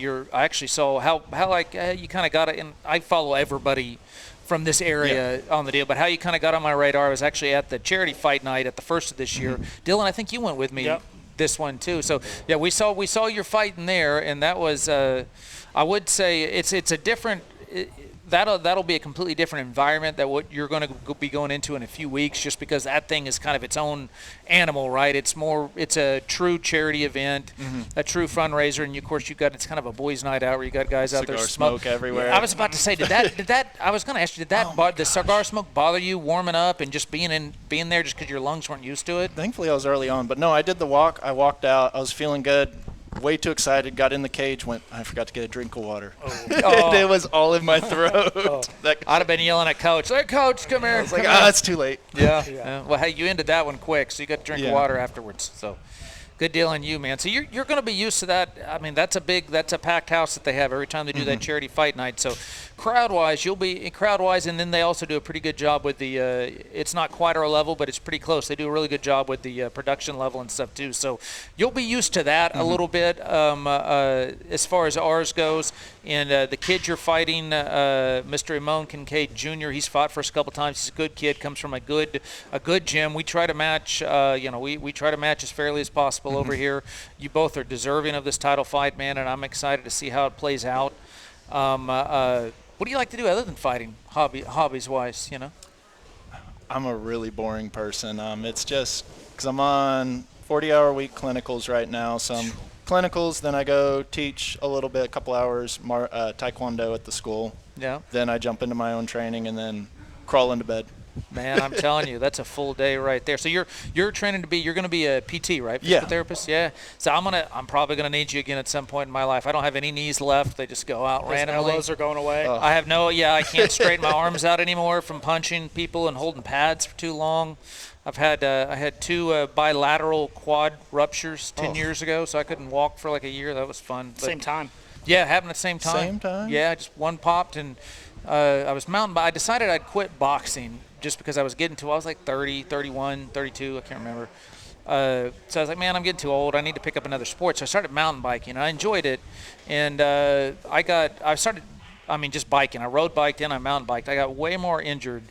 how you kind of got it, and I follow everybody from this area on the deal, but how you kind of got on my radar. I was actually at the charity fight night at the first of this year. Dylan, I think you went with me this one too. So yeah, we saw your fight in there, and that was I would say it's a different. That'll be a completely different environment than what you're going to be going into in a few weeks, just because that thing is kind of its own animal, right? It's a true charity event, a true fundraiser, and of course it's kind of a boys' night out where you got guys out there smoke everywhere. I was about to say, did that? I was going to ask you, the cigar smoke bother you warming up and just being there just because your lungs weren't used to it? Thankfully, I was early on, but no, I did the walk. I walked out. I was feeling good. Way too excited, got in the cage, I forgot to get a drink of water. It was all in my throat. I'd have been yelling at Coach, "Hey, Coach, come here." I was like, it's too late. Yeah. Well, hey, you ended that one quick, so you got to drink water afterwards. So good deal on you, man. So you're going to be used to that. I mean, that's a packed house that they have every time they do that charity fight night. So crowd-wise, you'll be crowd-wise, and then they also do a pretty good job with the it's not quite our level, but it's pretty close. They do a really good job with the production level and stuff too. So you'll be used to that a little bit as far as ours goes. And the kid you're fighting, Mr. Ramon Kincaid Jr., he's fought for us a couple times. He's a good kid, comes from a good gym. We try to match, we try to match as fairly as possible over here. You both are deserving of this title fight, man, and I'm excited to see how it plays out. What do you like to do other than fighting, hobbies-wise, I'm a really boring person. It's just because I'm on 40-hour week clinicals right now. So I'm clinicals, then I go teach a little bit, a couple hours, Taekwondo at the school. Yeah. Then I jump into my own training and then crawl into bed. Man, I'm telling you, that's a full day right there. So you're training to be, you're going to be a PT, right? Yeah. Physical therapist? Yeah. So I'm probably going to need you again at some point in my life. I don't have any knees left. They just go out His randomly. elbows are going away. I have I can't straighten my arms out anymore from punching people and holding pads for too long. I had 2 bilateral quad ruptures 10 years ago, so I couldn't walk for like a year. That was fun. But Same time. yeah, happened at the same time. Same time? Yeah, just one popped, and I was I decided I'd quit boxing just because I was getting I was like 30, 31, 32, I can't remember. So I was like, man, I'm getting too old. I need to pick up another sport. So I started mountain biking. I enjoyed it, and just biking. I road biked and I mountain biked. I got way more injured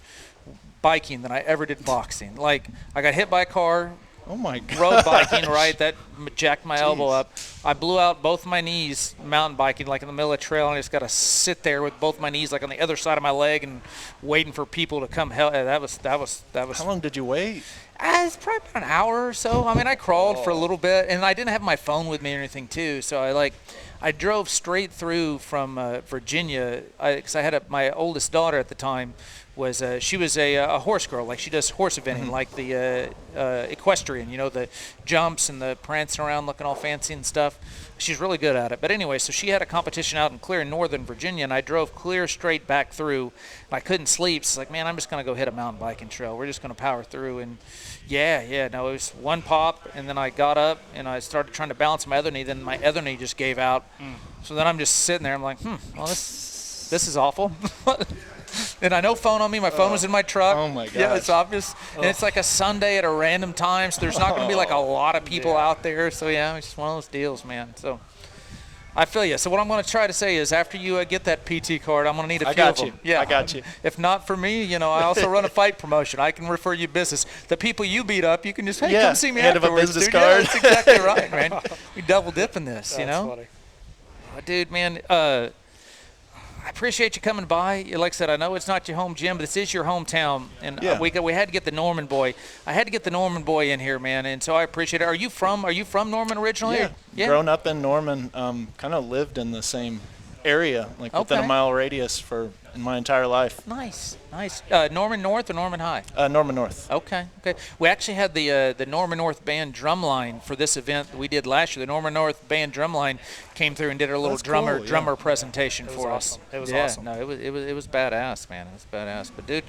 biking than I ever did boxing. Like, I got hit by a car. Oh my God. Road biking, right? That jacked my elbow up. I blew out both my knees mountain biking, like in the middle of the trail, and I just got to sit there with both my knees, like on the other side of my leg, and waiting for people to come help. That was. How long did you wait? It's probably about an hour or so. I mean, I crawled for a little bit, and I didn't have my phone with me or anything, too. So I drove straight through from Virginia, because I had my oldest daughter at the time. She was a horse girl, like she does horse eventing, like the equestrian, the jumps and the prancing around looking all fancy and stuff. She's really good at it. But anyway, so she had a competition out in northern Virginia, and I drove clear straight back through. I couldn't sleep. So it's like, man, I'm just going to go hit a mountain biking trail. We're just going to power through. And it was one pop, and then I got up, and I started trying to balance my other knee. Then my other knee just gave out. So then I'm just sitting there. I'm like, well, this is awful. And I no phone on me. My phone was in my truck. Oh, my gosh. Yeah, it's obvious. And it's like a Sunday at a random time, so there's not going to be like a lot of people out there. So, yeah, it's just one of those deals, man. So I feel you. So what I'm going to try to say is after you get that PT card, I'm going to need a few of them. Yeah, I got you. If not for me, I also run a fight promotion. I can refer you business. The people you beat up, you can just, come see me hand of a afterwards, business dude. card. Yeah, that's exactly right, man. We double dip in this, That's funny. Dude, man, I appreciate you coming by. Like I said, I know it's not your home gym, but this is your hometown, and we had to get the Norman boy. I had to get the Norman boy in here, man, and so I appreciate it. Are you from Norman originally? Yeah. Grown up in Norman, kind of lived in the same area, like within a mile radius in my entire life. Nice. Norman North or Norman High? Norman North. Okay. We actually had the Norman North Band drumline for this event that we did last year. The Norman North Band drumline came through and did a little drummer presentation for us. It was awesome. No, it was badass, man. It was badass. But dude,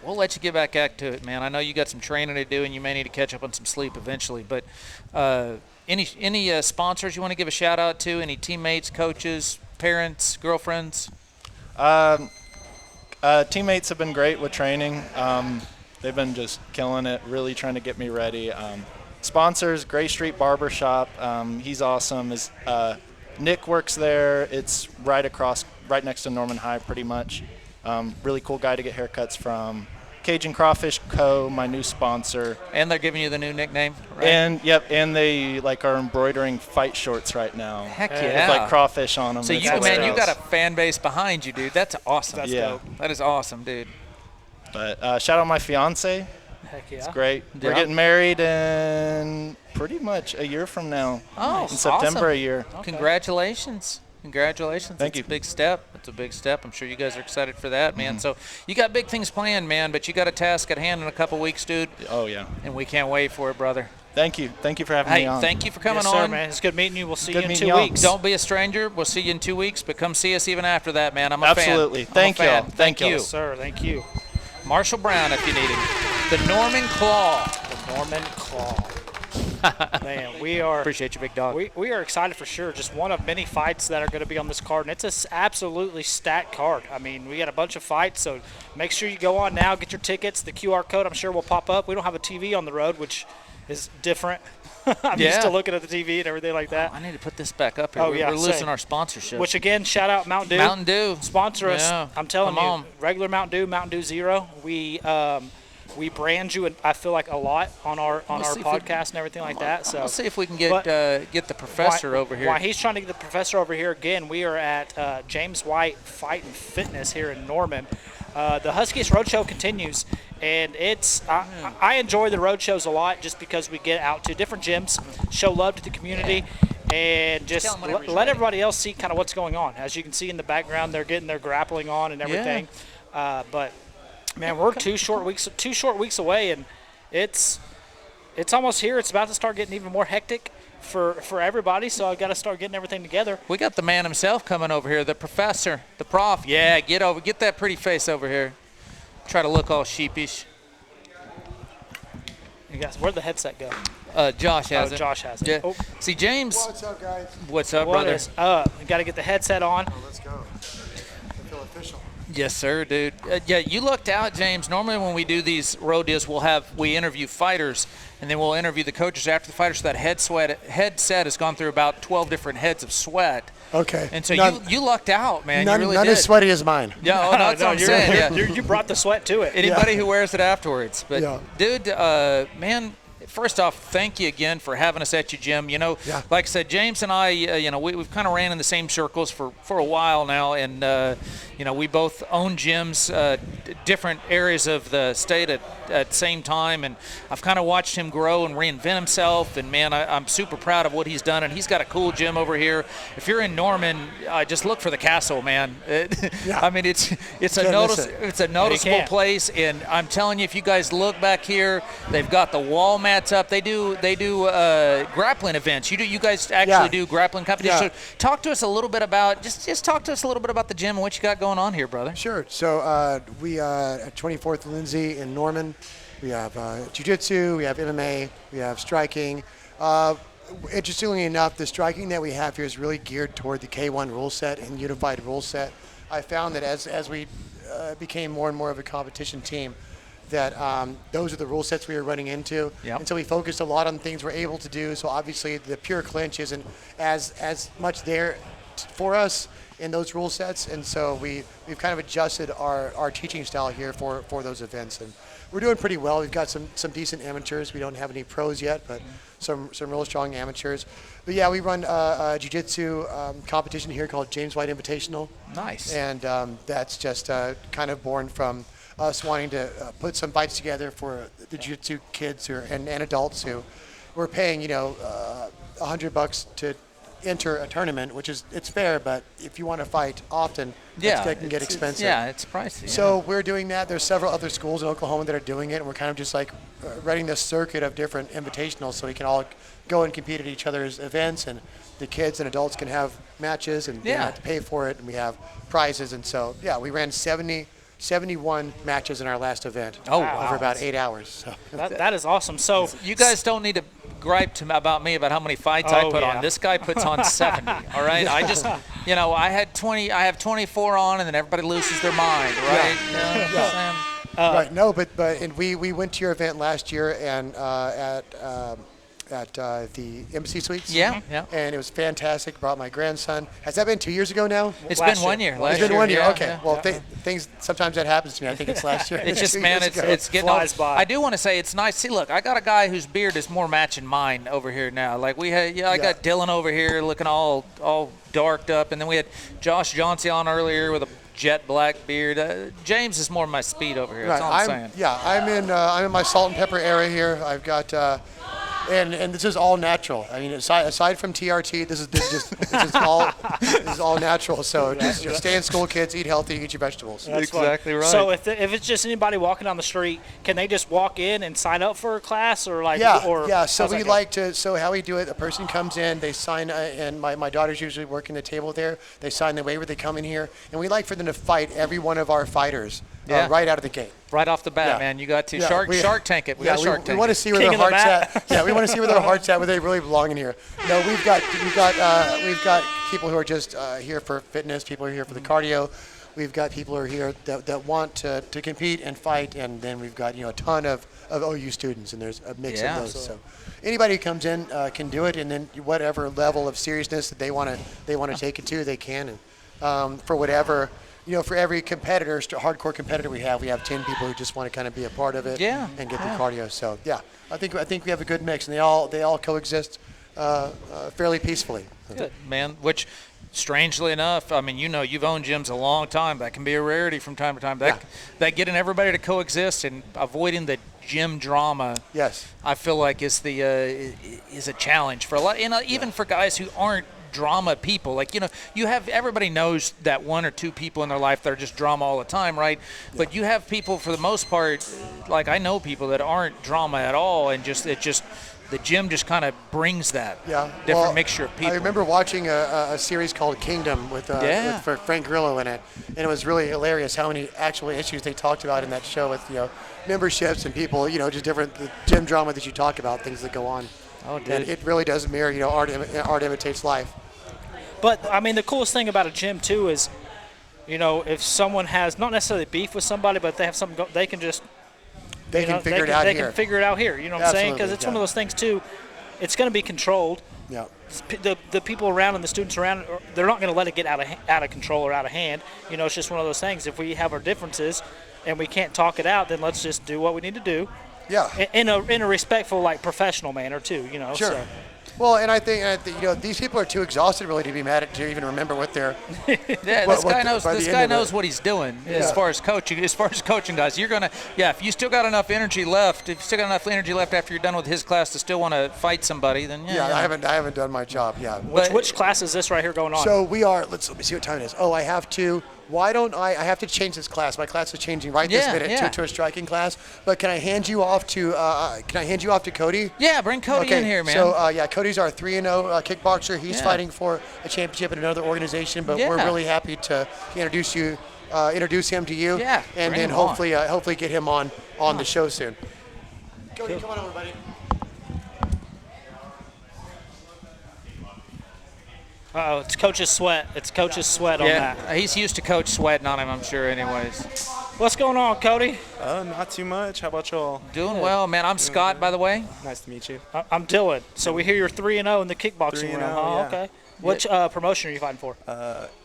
we'll let you get back to it, man. I know you got some training to do and you may need to catch up on some sleep eventually. But any sponsors you want to give a shout out to? Any teammates, coaches, parents, girlfriends? Teammates have been great with training. They've been just killing it, really trying to get me ready. Sponsors, Gray Street Barbershop. He's awesome. Nick works there. It's right next to Norman High, pretty much. Really cool guy to get haircuts from. Cajun Crawfish Co., my new sponsor. And they're giving you the new nickname, right? And they are embroidering fight shorts right now. Heck yeah. With crawfish on them. So you got a fan base behind you, dude. That's awesome. That's dope. That is awesome, dude. But shout out my fiance. Heck yeah. It's great. We're getting married in pretty much a year from now. Oh, in September a year. Okay. Congratulations. Thank you. It's a big step. It's a big step. I'm sure you guys are excited for that, man. So you got big things planned, man, but you got a task at hand in a couple weeks, dude. Oh, yeah. And we can't wait for it, brother. Thank you. Thank you for having me on. Thank you for coming Yes, sir, on. man. It's good meeting you. We'll see you in meeting 2 y'all. weeks. Don't be a stranger. We'll see you in 2 weeks, but come see us even after that, man. I'm a fan. Absolutely. Thank y'all. Thank you. Yes, sir. Thank you. Marshall Brown, if you need him. The Norman Claw. The Norman Claw. Man, we are Appreciate you, big dog. we are excited for sure. Just one of many fights that are going to be on this card, and it's an absolutely stacked card. I mean, we got a bunch of fights, so make sure you go on now, get your tickets. The QR code, I'm sure, will pop up. We don't have a TV on the road, which is different. I'm used to looking at the TV and everything like that. I need to put this back up here. Oh, We're losing same. our sponsorship. Which, again, shout out Mountain Dew. Mountain Dew. Sponsor us. Yeah. I'm telling Come you, on. regular Mountain Dew Zero. We brand you, I feel like, a lot on our see if podcast and everything like that. So Let's see if we can get the professor over here. While he's trying to get the professor over here, again, we are at James White Fight and Fitness here in Norman. The Huskiest Roadshow continues, and I enjoy the roadshows a lot just because we get out to different gyms, show love to the community, and just let everybody else see kind of what's going on. As you can see in the background, they're getting their grappling on and everything. But Man, we're two short weeks away, and it's almost here. It's about to start getting even more hectic for everybody, so I've got to start getting everything together. We got the man himself coming over here, the professor, the prof. Yeah, get that pretty face over here. Try to look all sheepish. You guys, where'd the headset go? Josh has it. Josh has it. Yeah. Oh. See, James. What's up, guys? What's up, What brother? is we got to get the headset on. Oh, let's go. I feel official. Yes, sir, dude. Yeah, you lucked out, James. Normally when we do these road deals, we interview fighters, and then we'll interview the coaches after the fighters. So that headset has gone through about 12 different heads of sweat. Okay. And so you lucked out, man. None, you really none did. as sweaty as mine. Yeah, oh, no, that's what I'm saying. Yeah. You brought the sweat to it. Anybody who wears it afterwards. But, Yeah. dude, man, first off, thank you again for having us at your gym. You know, Yeah. like I said, James and I, we've kind of ran in the same circles for a while now. And, we both own gyms, different areas of the state at the same time. And I've kind of watched him grow and reinvent himself. And, man, I'm super proud of what he's done. And he's got a cool gym over here. If you're in Norman, just look for the Castle, man. I mean, it's a noticeable place. And I'm telling you, if you guys look back here, they've got the wall mats up. They do grappling events. You guys actually do grappling competitions. Yeah. So talk to us a little bit about just talk to us a little bit about the gym and what you got going on here, brother. Sure. So we at 24th and Lindsay in Norman, we have jiu-jitsu, we have MMA, we have striking. Interestingly enough, the striking that we have here is really geared toward the K1 rule set and unified rule set. I found that as we became more and more of a competition team, that those are the rule sets we were running into. Yep. And so we focused a lot on things we're able to do. So obviously the pure clinch isn't as much there for us in those rule sets. And so we've kind of adjusted our teaching style here for those events. And we're doing pretty well. We've got some decent amateurs. We don't have any pros yet, but some real strong amateurs. But yeah, we run a jiu-jitsu competition here called James White Invitational. Nice. And that's just kind of born from us wanting to put some fights together for the jiu-jitsu kids and adults who were paying, $100 to enter a tournament, which it's fair, but if you want to fight often, that can get expensive. It's pricey. So we're doing that. There's several other schools in Oklahoma that are doing it, and we're kind of just like running this circuit of different invitationals so we can all go and compete at each other's events, and the kids and adults can have matches, and they don't have to pay for it, and we have prizes. And so, we ran 71 matches in our last event over about 8 hours. So. That is awesome. So You guys don't need to gripe about me about how many fights I put on. This guy puts on 70. All right, I just, I had 20. I have 24 on, and then everybody loses their mind, right? Right. No, but and we went to your event last year and at the Embassy Suites. Yeah. And it was fantastic. Brought my grandson. Has that been 2 years ago now? It's Last been 1 year. It's been 1 year. Yeah, Okay. yeah. Well, things sometimes that happens to me. I think it's last year. It's just, 2 man, years ago. it's getting Flies old. by. I do want to say it's nice. See, look, I got a guy whose beard is more matching mine over here now. Like I got Dylan over here looking all darked up, and then we had Josh Jauncey on earlier with a jet black beard. James is more my speed over here. That's all I'm saying. Yeah, I'm in my salt and pepper area here. I've got. And this is all natural. I mean, aside from TRT, this is all natural. So just stay in school, kids. Eat healthy. Eat your vegetables. That's exactly fun. right. So if it's just anybody walking down the street, can they just walk in and sign up for a class or like? Yeah. how's So we that go? like to. So how we do it? A person comes in, they sign, and my daughter's usually working the table there. They sign the waiver. They come in here, and we like for them to fight every one of our fighters right out of the gate. Right off the bat, Yeah. man, you got to Yeah, Shark Tank it. We got Shark we Tank want to it. see where King their of the hearts mat. at. Yeah, we want to see where their hearts at, where they really belong in here. No, we've got people who are just here for fitness. People who are here for the cardio. We've got people who are here that want to compete and fight, and then we've got a ton of OU students, and there's a mix of those. So anybody who comes in can do it, and then whatever level of seriousness that they want to take it to, they can. And for whatever. For every competitor, hardcore competitor we have 10 people who just want to kind of be a part of it and get the cardio. So I think we have a good mix, and they all coexist fairly peacefully. Good, man. Which, strangely enough, I mean, you've owned gyms a long time. That can be a rarity from time to time. That getting everybody to coexist and avoiding the gym drama. Yes. I feel like is a challenge for a lot, even for guys who aren't drama people. Like, you have, everybody knows that one or two people in their life that are just drama all the time, right? Yeah. But you have people, for the most part, like I know people that aren't drama at all, and the gym just kind of brings that different mixture of people. I remember watching a series called Kingdom with Frank Grillo in it, and it was really hilarious how many actual issues they talked about in that show with memberships and people, just different the gym drama that you talk about, things that go on. Oh, dude. And it really does mirror, art imitates life. But I mean, the coolest thing about a gym too is, if someone has not necessarily beef with somebody, but they have something, they can just They can figure it out here. They can figure it out here. You know what I'm saying? Because it's one of those things too. It's going to be controlled. Yeah. The people around and the students around, they're not going to let it get out of control or out of hand. It's just one of those things. If we have our differences and we can't talk it out, then let's just do what we need to do. Yeah. In a respectful, professional manner too. Sure. So. Well, and I think these people are too exhausted really to be mad at to even remember what they're. This guy knows what he's doing as far as coaching. As far as coaching guys, you're gonna if you still got enough energy left, after you're done with his class to still want to fight somebody, then I haven't done my job. Yeah. Which class is this right here going on? So we are. Let me see what time it is. Oh, I have to. Why don't I have to change this class? My class is changing right this minute to a striking class. But can I hand you off to Cody? Yeah, bring Cody in here, man. So Cody's our 3-0 kickboxer. He's fighting for a championship in another organization, but we're really happy to introduce him to you. Yeah, and then hopefully get him on the show soon. Cody, come on over, buddy. Uh-oh, it's Coach's sweat. It's Coach's sweat on that. He's used to Coach sweating on him, I'm sure, anyways. What's going on, Cody? Not too much. How about y'all? Doing well, man. I'm Scott, by the way. Nice to meet you. I'm Dylan. So we hear you're 3-0 in the kickboxing 3-0, round. yeah. Okay. Which promotion are you fighting for?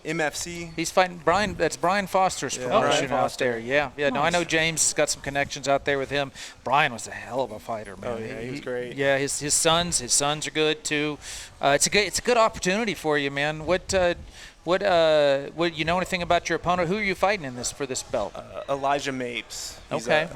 MFC. He's fighting Brian. That's Brian Foster's promotion Brian out Foster. there. Yeah. Nice. No, I know James has got some connections out there with him. Brian was a hell of a fighter, man. Oh yeah, he was great. Yeah, his sons are good too. It's a good opportunity for you, man. What you know anything about your opponent? Who are you fighting in for this belt? Elijah Mapes. He's, Okay.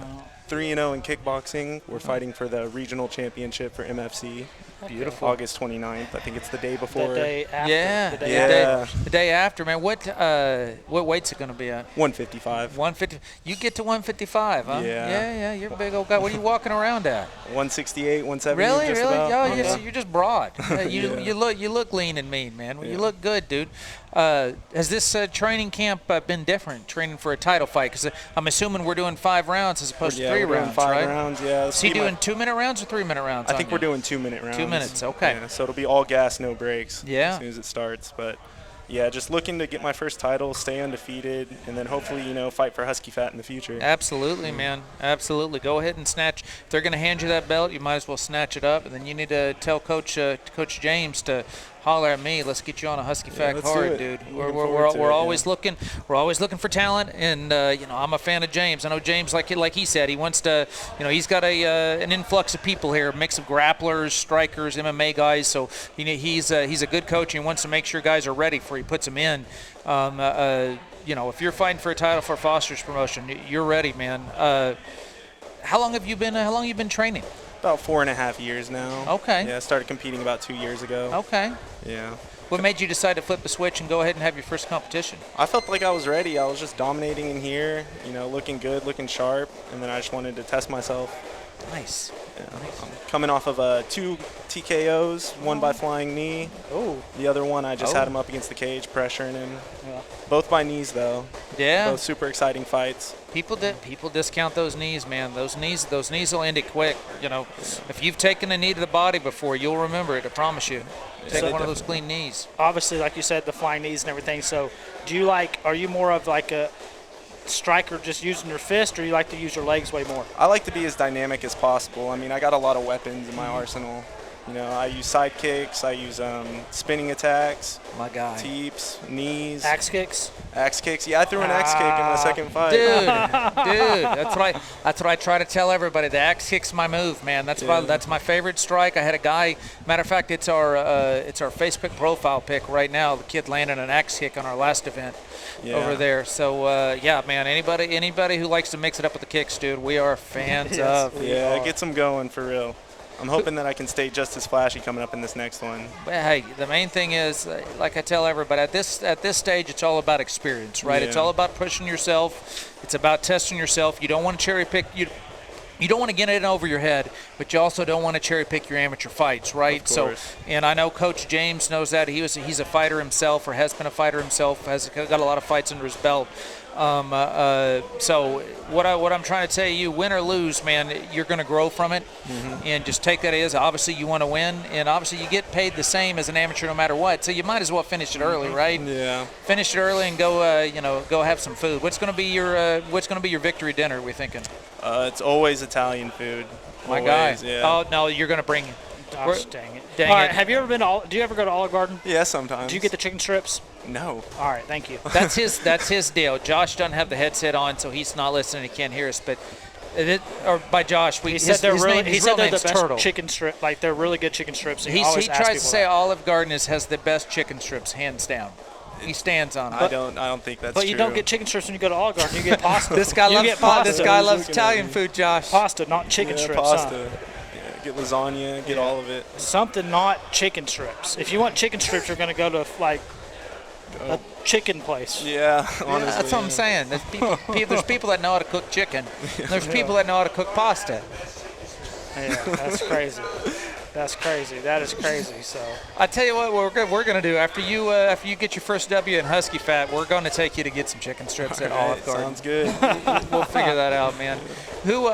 3-0 in kickboxing. We're fighting for the regional championship for MFC. Beautiful. August 29th. I think it's the day before. The day after. Yeah. The day after. The day after, man. What weight's it going to be at? 155. 150. You get to 155, huh? Yeah. Yeah. You're a big old guy. What are you walking around at? 168, 170. Really? Just Really? about. Oh, you're just broad. You look lean and mean, man. You look good, dude. Has this training camp been different? Training for a title fight? Because I'm assuming we're doing 5 rounds as opposed to 3 we're doing rounds, 5 right? rounds. Yeah. Is he doing 2-minute rounds or 3-minute rounds? I think we're doing 2-minute rounds. 2 minutes. Okay. Yeah, so it'll be all gas, no brakes. Yeah. As soon as it starts, but. Yeah, just looking to get my first title, stay undefeated, and then hopefully, fight for Husky Fat in the future. Absolutely, man. Absolutely. Go ahead and snatch. If they're going to hand you that belt, you might as well snatch it up. And then you need to tell Coach James to holler at me. Let's get you on a Husky Fat card, dude. We're always looking for talent, and I'm a fan of James. I know James, like he said, he wants to. He's got an influx of people here, a mix of grapplers, strikers, MMA guys. So he's a good coach, and he wants to make sure guys are ready before he puts them in. If you're fighting for a title for Foster's promotion, you're ready, man. How long have you been training? About 4.5 years now. Okay. Yeah, I started competing about 2 years ago. Okay. Yeah. What made you decide to flip the switch and go ahead and have your first competition? I felt like I was ready. I was just dominating in here, looking good, looking sharp, and then I just wanted to test myself. Nice. Yeah. I'm coming off of 2 TKOs, one by flying knee. Oh. The other one, I just had him up against the cage, pressuring him. Yeah. Both by knees, though. Yeah. Both super exciting fights. People discount those knees, man. Those knees will end it quick. If you've taken a knee to the body before, you'll remember it. I promise you. Take one of those clean knees. Obviously, like you said, the flying knees and everything. So, are you more of like a striker just using your fist, or you like to use your legs way more? I like to be as dynamic as possible. I mean, I got a lot of weapons in my arsenal. I use side kicks, I use spinning attacks, My guy. teeps, knees, Axe kicks? axe kicks. Yeah, I threw an axe kick in my second fight. Dude, that's what I try to tell everybody. The axe kick's my move, man. That's my favorite strike. I had a guy. Matter of fact, it's our Facebook profile pic right now. The kid landed an axe kick on our last event over there. So man. Anybody who likes to mix it up with the kicks, dude, we are fans of. Yeah, it gets them going for real. I'm hoping that I can stay just as flashy coming up in this next one. But hey, the main thing is, like I tell everybody, at this stage, it's all about experience, right? Yeah. It's all about pushing yourself. It's about testing yourself. You don't want to cherry pick. You don't want to get it over your head, but you also don't want to cherry pick your amateur fights, right? Of course. And I know Coach James knows that. He's a fighter himself, or has been a fighter himself. Has got a lot of fights under his belt. So what I'm trying to tell you, win or lose, man, you're going to grow from it, and just take that as obviously you want to win, and obviously you get paid the same as an amateur no matter what. So you might as well finish it early, right? Yeah. Finish it early and go have some food. What's going to be your victory dinner? We thinking? It's always Italian food. My Always, guy. Yeah. Oh no, you're going to bring. Gosh, dang it. Dang All right, it. have you ever been do you ever go to Olive Garden? Yeah, sometimes. Do you get the chicken strips? No. All right, thank you. That's his deal. Josh doesn't have the headset on, so he's not listening. He can't hear us. But by Josh, He said they're the best Turtle. chicken strip. Like they're really good chicken strips. and He always ask tries to people say that. Olive Garden has the best chicken strips, hands down. He stands on it. I don't think that's But true. you don't get chicken strips when you go to Olive Garden. You get pasta. This guy You loves get pasta. This guy loves Looking at Italian me. food, Josh. Pasta, not chicken Yeah, strips. pasta. Huh? Yeah, get lasagna, get all of it. Something not chicken strips. If you want chicken strips, you're going to go to like a chicken place. Yeah, honestly. That's what I'm saying. There's people that know how to cook chicken. There's people that know how to cook pasta. Yeah, that's crazy. That's crazy. That is crazy. So I tell you what, we're gonna do after you get your first W in Husky Fat, we're gonna take you to get some chicken strips at Olive Garden. Sounds good. We'll figure that out, man. Who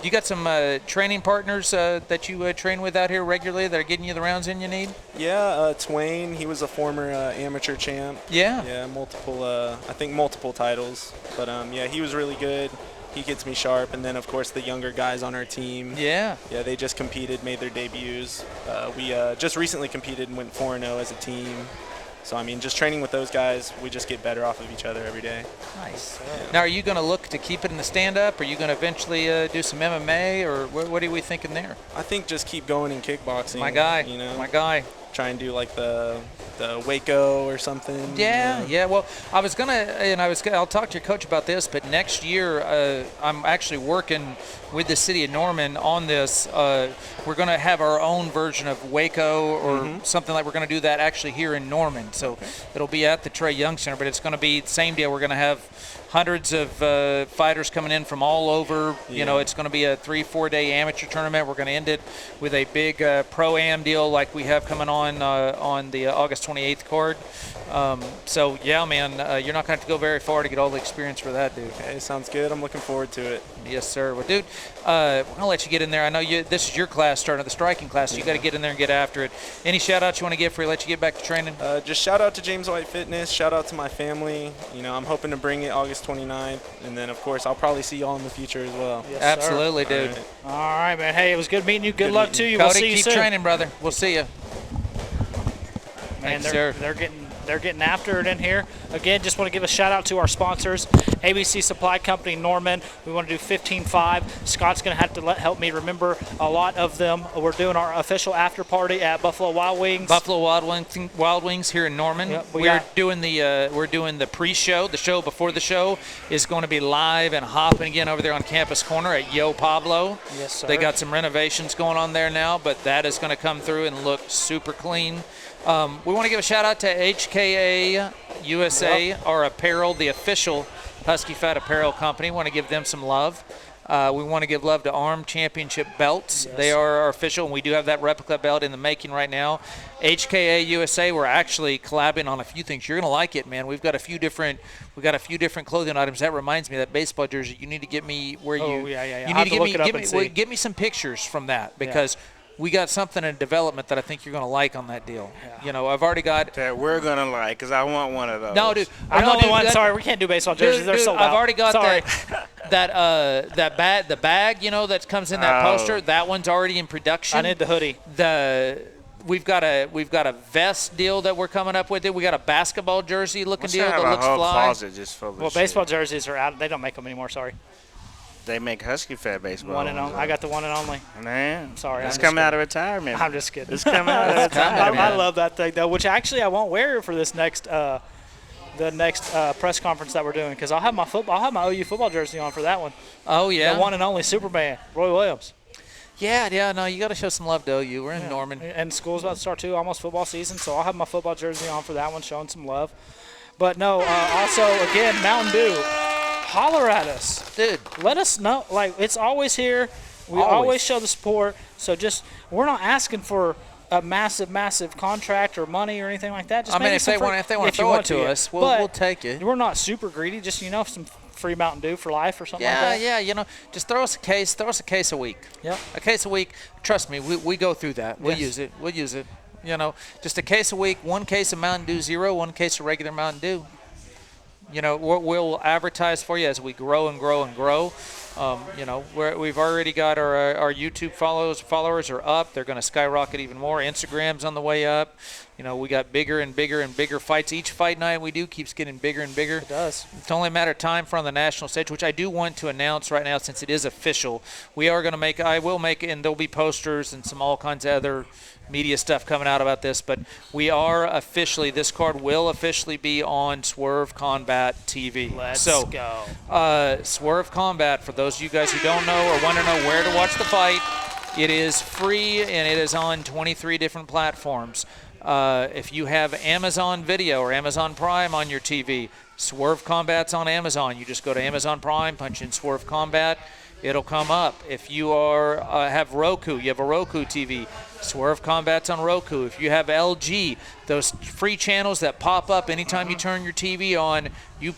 you got some training partners that you train with out here regularly that are getting you the rounds in you need? Yeah, Twain. He was a former amateur champ. Yeah. Yeah, multiple titles. But yeah, he was really good. He gets me sharp, and then of course the younger guys on our team. Yeah. Yeah, they just competed, made their debuts. We just recently competed and went 4-0 as a team. So I mean, just training with those guys, we just get better off of each other every day. Nice. Now, are you going to look to keep it in the stand-up? Are you going to eventually do some MMA, or what are we thinking there? I think just keep going in kickboxing. My guy. You know, My guy. try and do like the Waco or something. Yeah. Well, I'll talk to your coach about this, but next year I'm actually working with the city of Norman on this. We're going to have our own version of Waco or something like we're going to do that actually here in Norman. So it'll be at the Trey Young Center, but it's going to be the same deal. We're going to have hundreds of fighters coming in from all over. Yeah. You know, it's going to be a 3-4 day amateur tournament. We're going to end it with a big pro-am deal like we have coming on the August 28th card. So yeah, man, you're not going to have to go very far to get all the experience for that, dude. Okay, sounds good. I'm looking forward to it. Yes, sir. Well, dude, we're going to let you get in there. I know this is your class starting, the striking class, so you got to get in there and get after it. Any shout-outs you want to give before we let you get back to training? Just shout out to James White Fitness. Shout out to my family. You know, I'm hoping to bring it August 29th, and then of course I'll probably see y'all in the future as well. Yes, sir. Absolutely, dude. All right. All right, man. Hey, it was good meeting you. Good Good luck meeting to you. Cody, We'll see you keep soon. training, brother. We'll see you. Man, Thanks, sir. they're getting after it in here. Again, just want to give a shout out to our sponsors, ABC Supply Company, Norman. We want to do 15-5. Scott's going to have to help me remember a lot of them. We're doing our official after party at Buffalo Wild Wings. Buffalo Wild Wings here in Norman. Yep, we're doing the pre-show. The show before the show is going to be live and hopping again over there on Campus Corner at Yo Pablo. Yes, sir. They got some renovations going on there now, but that is going to come through and look super clean. We want to give a shout out to HKA USA, our apparel, the official Husky Fat apparel company. We want to give them some love. We want to give love to Arm Championship belts. Yes. They are our official, and we do have that replica belt in the making right now. HKA USA, we're actually collabing on a few things. You're gonna like it, man. We've got a few different clothing items. That reminds me, that baseball jersey. You need to get me where you. Oh, yeah. You I'll need have to to look it up and see. give me some pictures from that because. We got something in development that I think you're going to like on that deal. Yeah. You know, I've already got. That we're gonna like, cause I want one of those. No, dude. I'm the no, only dude, one. that- Sorry, we can't do baseball jerseys. They're Dude, sold I've out. already got Sorry. the bag, you know, that comes in that Oh. poster. That one's already in production. I need the hoodie. We've got a vest deal that we're coming up with. We got a basketball jersey looking deal have that a looks whole fly. closet just full of Well, shit. baseball jerseys are out. They don't make them anymore. Sorry. They make Husky Fat baseball. One and only. I got the one and only. Man, Sorry, It's I'm coming just out of retirement. I'm just kidding. It's coming out of That's retirement. coming, I man. love that thing though. Which actually I won't wear it for this next press conference that we're doing because I'll have my OU football jersey on for that one. Oh yeah. The one and only Superman, Roy Williams. Yeah, no, you got to show some love to OU. We're in Norman. And school's about to start too, almost football season, so I'll have my football jersey on for that one, showing some love. But no, also again, Mountain Dew, holler at us, Dude. Let us know. Like, it's always here. We always show the support. So we're not asking for a massive contract or money or anything like that. Just if they want to throw it to us, we'll take it. We're not super greedy. Just some free Mountain Dew for life or something like that. Yeah. Just throw us a case. Throw us a case a week. Yep. A case a week. Trust me, we go through that. We'll use it. Just a case a week. 1 case of Mountain Dew Zero. 1 case of regular Mountain Dew. We'll advertise for you as we grow and grow and grow. We've already got our YouTube followers are up. They're going to skyrocket even more. Instagram's on the way up. We got bigger and bigger and bigger fights. Each fight night we do keeps getting bigger and bigger. It does. It's only a matter of time for on the national stage, which I do want to announce right now since it is official. I will make it, and there'll be posters and some all kinds of other media stuff coming out about this, but this card will officially be on Swerve Combat TV. Let's go. Swerve Combat, for those of you guys who don't know or want to know where to watch the fight, it is free and it is on 23 different platforms. If you have Amazon Video or Amazon Prime on your TV, Swerve Combat's on Amazon. You just go to Amazon Prime, punch in Swerve Combat, it'll come up. If you have Roku, you have a Roku TV, Swerve Combat's on Roku. If you have LG, those free channels that pop up anytime you turn your TV on, you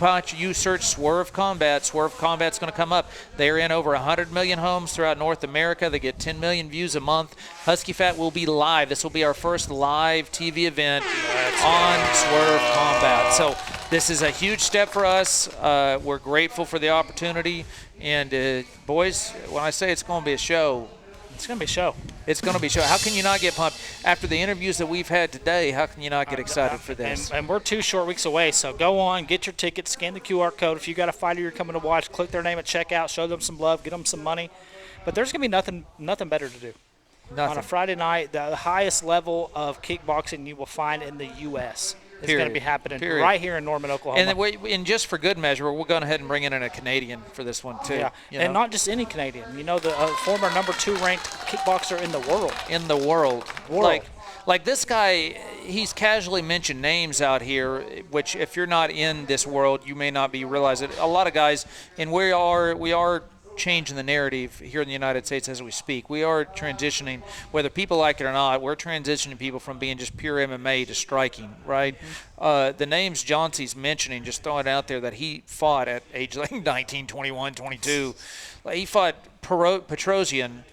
search Swerve Combat. Swerve Combat's going to come up. They're in over 100 million homes throughout North America. They get 10 million views a month. Husky Fat will be live. This will be our first live TV event on Swerve Combat. So this is a huge step for us. We're grateful for the opportunity. And, boys, when I say it's going to be a show, it's going to be a show. It's going to be a show. How can you not get pumped? After the interviews that we've had today, how can you not get excited for this? And we're 2 short weeks away, so go on, get your ticket, scan the QR code. If you got a fighter you're coming to watch, click their name at checkout, show them some love, get them some money. But there's going to be nothing better to do. Nothing. On a Friday night, the highest level of kickboxing you will find in the U.S. is going to be happening right here in Norman, Oklahoma. And just for good measure, we're going ahead and bring in a Canadian for this one, too. Yeah, and not just any Canadian. The former number 2 ranked kickboxer in the world. In the world. Like this guy, he's casually mentioned names out here, which if you're not in this world, you may not be realizing. A lot of guys, and we are changing the narrative here in the United States as we speak. We are transitioning, whether people like it or not, we're transitioning people from being just pure MMA to striking, right? The names Jauncey's mentioning, just throwing it out there, that he fought at age like 19, 21, 22. He fought Petrosian.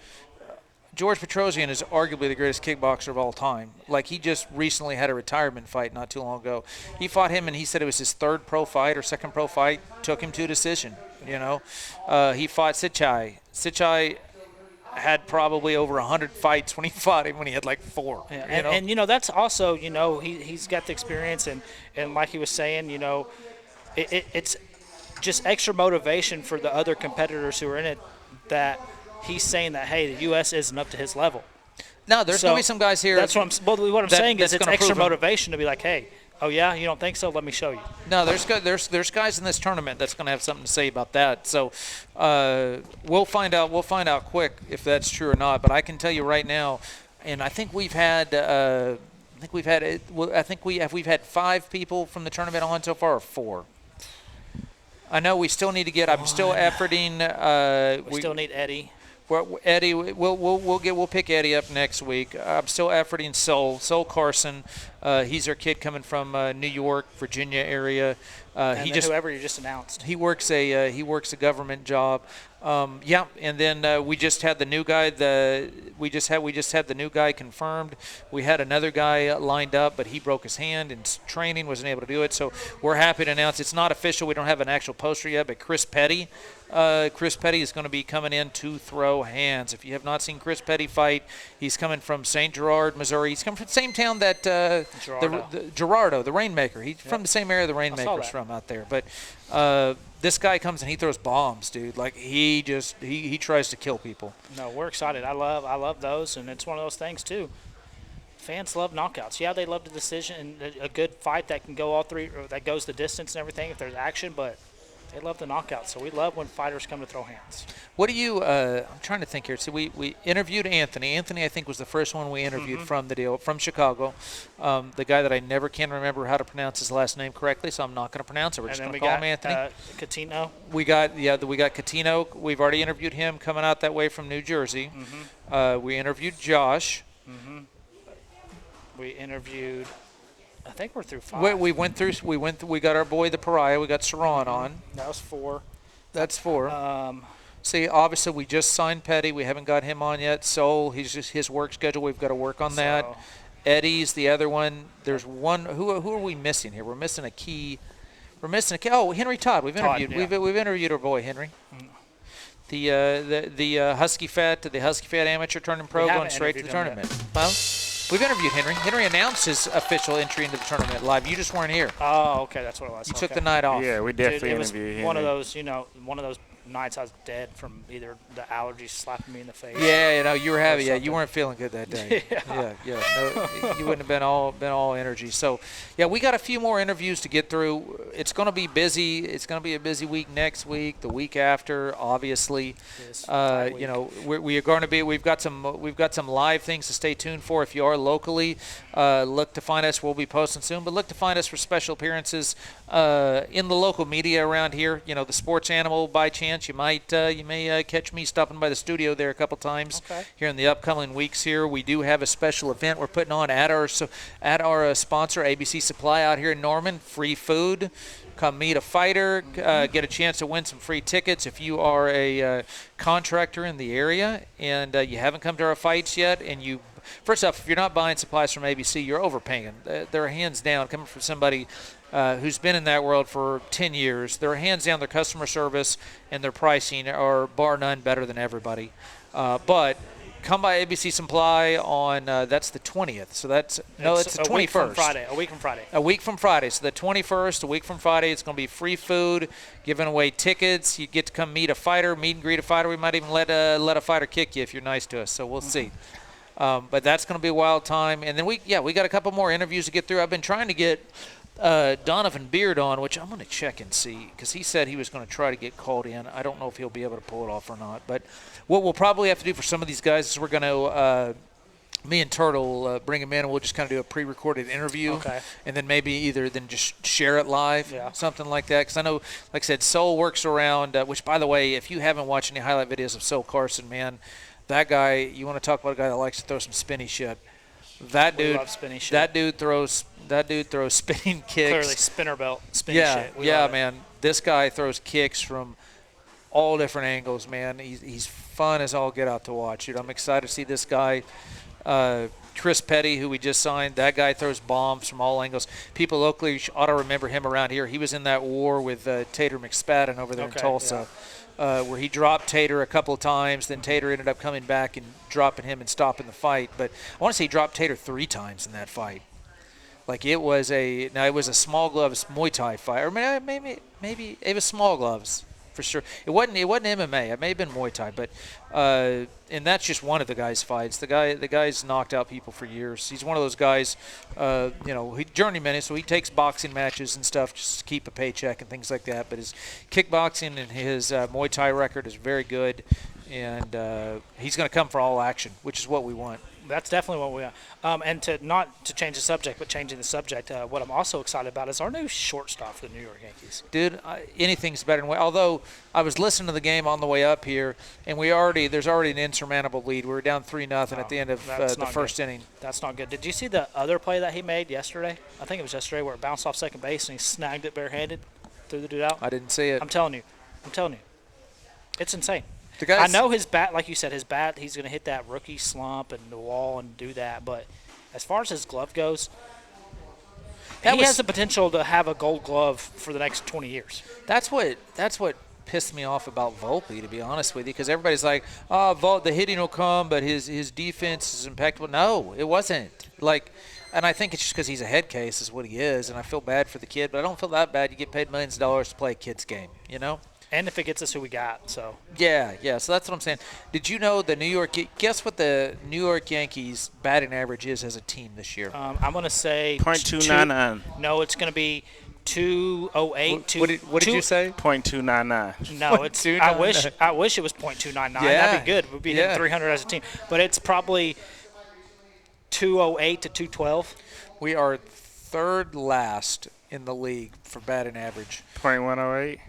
George Petrosian is arguably the greatest kickboxer of all time. Like, he just recently had a retirement fight not too long ago. He fought him, and he said it was his 3rd pro fight or 2nd pro fight. Took him to a decision, He fought Sichai. Sichai had probably over 100 fights when he fought him when he had like 4. Yeah. And that's also, he's got the experience, and like he was saying, it's just extra motivation for the other competitors who are in it, that he's saying that, hey, the U.S. isn't up to his level. No, there's going to be some guys here. That's what I'm saying is it's extra motivation to be like, hey, oh yeah, you don't think so? Let me show you. No, there's guys in this tournament that's going to have something to say about that. So we'll find out. We'll find out quick if that's true or not. But I can tell you right now, and I think we've had 5 people from the tournament on so far, or 4. I know we still need to get. I'm still efforting. We still need Eddie. Eddie, we'll pick Eddie up next week. I'm still efforting Sol Carson. He's our kid coming from New York, Virginia area. Whoever you just announced. He works a government job. And then we just had the new guy. We just had the new guy confirmed. We had another guy lined up, but he broke his hand in training, wasn't able to do it. So we're happy to announce it's not official. We don't have an actual poster yet, but Chris Petty is going to be coming in to throw hands. If you have not seen Chris Petty fight, he's coming from St. Gerard, Missouri. He's coming from the same town that Gerardo, the Rainmaker. He's from the same area the Rainmaker's from out there. But this guy comes and he throws bombs, dude. Like, he tries to kill people. No, we're excited. I love those, and it's one of those things too. Fans love knockouts. Yeah, they love the decision and a good fight that can go all 3, or that goes the distance and everything if there's action, but They love the knockout, so we love when fighters come to throw hands. What do you? I'm trying to think here. So we interviewed Anthony. Anthony, I think, was the first one we interviewed from the deal from Chicago. The guy that I never can remember how to pronounce his last name correctly, so I'm not going to pronounce it. We're just going to call him Anthony. Catino. We got Catino. We've already interviewed him coming out that way from New Jersey. We interviewed Josh. We interviewed. I think we're through 5. We got our boy the Pariah. We got Saran on. That was 4. That's 4. See, obviously we just signed Petty. We haven't got him on yet. Soul, he's just his work schedule. We've got to work on that. Eddie's the other one. There's one. Who are we missing here? We're missing a key. Oh, Henry Todd. We've interviewed. We've interviewed our boy Henry. The Husky Fat Amateur Tournament Pro going straight to the tournament. Well, we've interviewed Henry. Henry announced his official entry into the tournament live. You just weren't here. Oh, okay, that's what it was. You took the night off. Yeah, we definitely Dude, it was interviewed him. one of those, one of those nights I was dead from either the allergies slapping me in the face. Yeah, you were happy. Yeah, you weren't feeling good that day. Yeah. No, you wouldn't have been all energy. So, yeah, we got a few more interviews to get through. It's going to be busy. It's going to be a busy week next week, the week after, obviously. We are going to be. We've got some live things to stay tuned for. If you are locally, look to find us. We'll be posting soon, but look to find us for special appearances in the local media around here. The Sports Animal by chance. You may catch me stopping by the studio there a couple times here in the upcoming weeks. Here we do have a special event we're putting on at our sponsor ABC Supply out here in Norman. Free food. Come meet a fighter. Get a chance to win some free tickets if you are a contractor in the area and you haven't come to our fights yet. And you, first off, if you're not buying supplies from ABC, you're overpaying. They're hands down coming from somebody who's been in that world for 10 years. They're hands down, their customer service and their pricing are bar none better than everybody. But come by ABC Supply on, that's the 20th. So it's the 21st. A week from Friday. So the 21st, a week from Friday, it's going to be free food, giving away tickets. You get to come meet and greet a fighter. We might even let a fighter kick you if you're nice to us. So we'll see. But that's going to be a wild time. And then we got a couple more interviews to get through. I've been trying to get Donovan Beard on, which I'm going to check and see because he said he was going to try to get called in. I don't know if he'll be able to pull it off or not. But what we'll probably have to do for some of these guys is we're going to me and Turtle bring him in, and we'll just kind of do a pre-recorded interview, and then maybe just share it live, something like that. Because I know, like I said, Soul works around, which, by the way, if you haven't watched any highlight videos of Soul Carson, man, that guy, you want to talk about a guy that likes to throw some spinny shit. That dude throws spinning kicks. Clearly spinner belt spinning shit. Man. This guy throws kicks from all different angles, man. He's fun as all get out to watch. Dude, I'm excited to see this guy. Chris Petty, who we just signed, that guy throws bombs from all angles. People locally ought to remember him around here. He was in that war with Tater McSpadden over there in Tulsa. Where he dropped Tater a couple of times, then Tater ended up coming back and dropping him and stopping the fight. But I want to say he dropped Tater 3 times in that fight. Like it was a small gloves Muay Thai fight, or maybe it was small gloves for sure. It wasn't MMA. It may have been Muay Thai, but and that's just one of the guy's fights. The guy's knocked out people for years. He's one of those guys, he journeyman, so he takes boxing matches and stuff just to keep a paycheck and things like that. But his kickboxing and his Muay Thai record is very good, and he's going to come for all action, which is what we want. That's definitely what we want. And not to change the subject, but changing the subject, what I'm also excited about is our new shortstop for the New York Yankees. Dude, anything's better than although I was listening to the game on the way up here, and there's already an insurmountable lead. We were down 3-0 at the end of the first inning. That's not good. Did you see the other play that he made yesterday? I think it was yesterday where it bounced off second base and he snagged it barehanded, threw the dude out. I didn't see it. I'm telling you. It's insane. I know his bat, like you said, he's going to hit that rookie slump and the wall and do that. But as far as his glove goes, he has the potential to have a gold glove for the next 20 years. That's what pissed me off about Volpe, to be honest with you, because everybody's like, the hitting will come, but his defense is impeccable. No, it wasn't. And I think it's just because he's a head case is what he is, and I feel bad for the kid, but I don't feel that bad. You get paid millions of dollars to play a kid's game, And if it gets us who we got, so. Yeah, so that's what I'm saying. Did you know guess what the New York Yankees batting average is as a team this year? I'm going to say .299. No, it's going to be 208. What did you say? .299. No, it's. I wish it was .299. That'd be good. We'd be hitting 300 as a team. But it's probably 208 to 212. We are third last in the league for batting average. .108.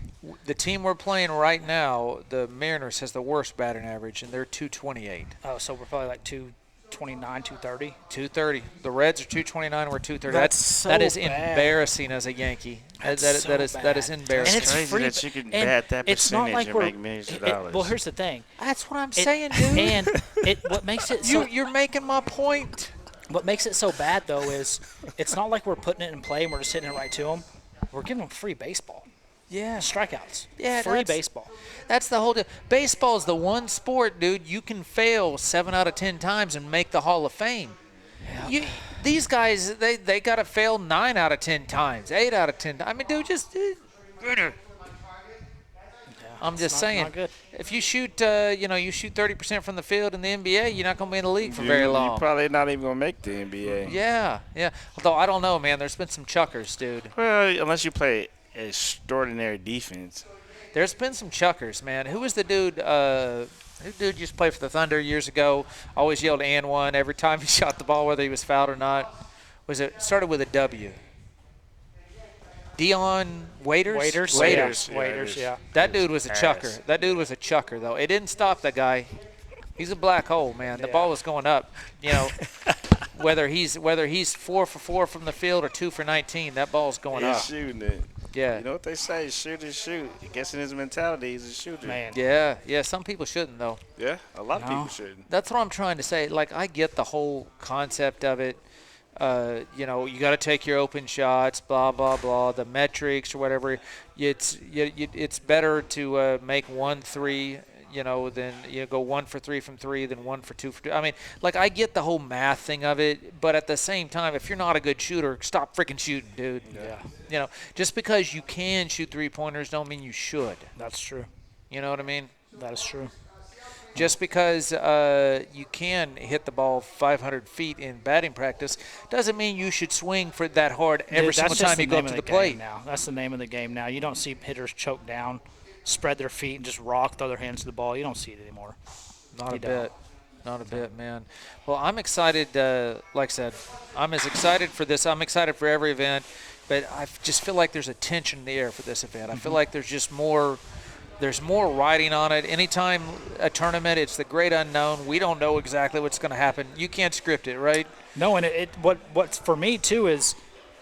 The team we're playing right now, the Mariners, has the worst batting average, and they're 228. Oh, so we're probably like 229, 230. 230. The Reds are 229, and we're 230. That is bad. embarrassing as a Yankee. That is embarrassing. And it's crazy free, that you can and bat that it's not percentage like and we're, make millions of dollars. Well, here's the thing. That's what I'm saying, dude. And what makes it so You're making my point. what makes it so bad though is it's not like we're putting it in play and we're just hitting it right to them. We're giving them free baseball. Yeah. Strikeouts. Yeah, free baseball. That's the whole deal. Baseball is the one sport, dude, you can fail 7 out of 10 times and make the Hall of Fame. These guys, they got to fail 9 out of 10 times, 8 out of 10. I mean, dude, I'm just saying, not good. if you shoot, you shoot 30% from the field in the NBA, you're not going to be in the league for very long. You're probably not even going to make the NBA. Yeah. Although, I don't know, man. There's been some chuckers, dude. Well, unless you play extraordinary defense. There's been some chuckers, man. Who was the dude? Who dude used to play for the Thunder years ago? Always yelled "and one" every time he shot the ball, whether he was fouled or not. Started with a W? Dion Waiters. Waiters. Yeah. That dude was a chucker. That dude was a chucker, though. It didn't stop that guy. He's a black hole, man. The ball was going up. Whether he's 4 for 4 from the field or 2 for 19, that ball's going up. He's shooting it. Yeah. You know what they say? Shooters shoot. I guess in his mentality, he's a shooter. Man. Yeah. Some people shouldn't, though. Yeah, a lot of people shouldn't. That's what I'm trying to say. Like, I get the whole concept of it. You got to take your open shots, blah, blah, blah, the metrics or whatever. It's better to make 1 3, than go 1 for 3 from 3, then 1 for 2 for 2. I mean, like, I get the whole math thing of it, but at the same time, if you're not a good shooter, stop freaking shooting, dude. Yeah. Just because you can shoot 3-pointers don't mean you should. That's true. You know what I mean? That is true. Just because you can hit the ball 500 feet in batting practice doesn't mean you should swing for that hard every single time you go up to the plate. Now. That's the name of the game now. You don't see hitters choke down, spread their feet, and just rock the other hands to the ball. You don't see it anymore. Not a bit, man. Well, I'm excited. Like I said, I'm as excited for this. I'm excited for every event, but I just feel like there's a tension in the air for this event. I feel like there's just more. There's more riding on it. Anytime a tournament, it's the great unknown. We don't know exactly what's going to happen. You can't script it, right? No, and what's for me too is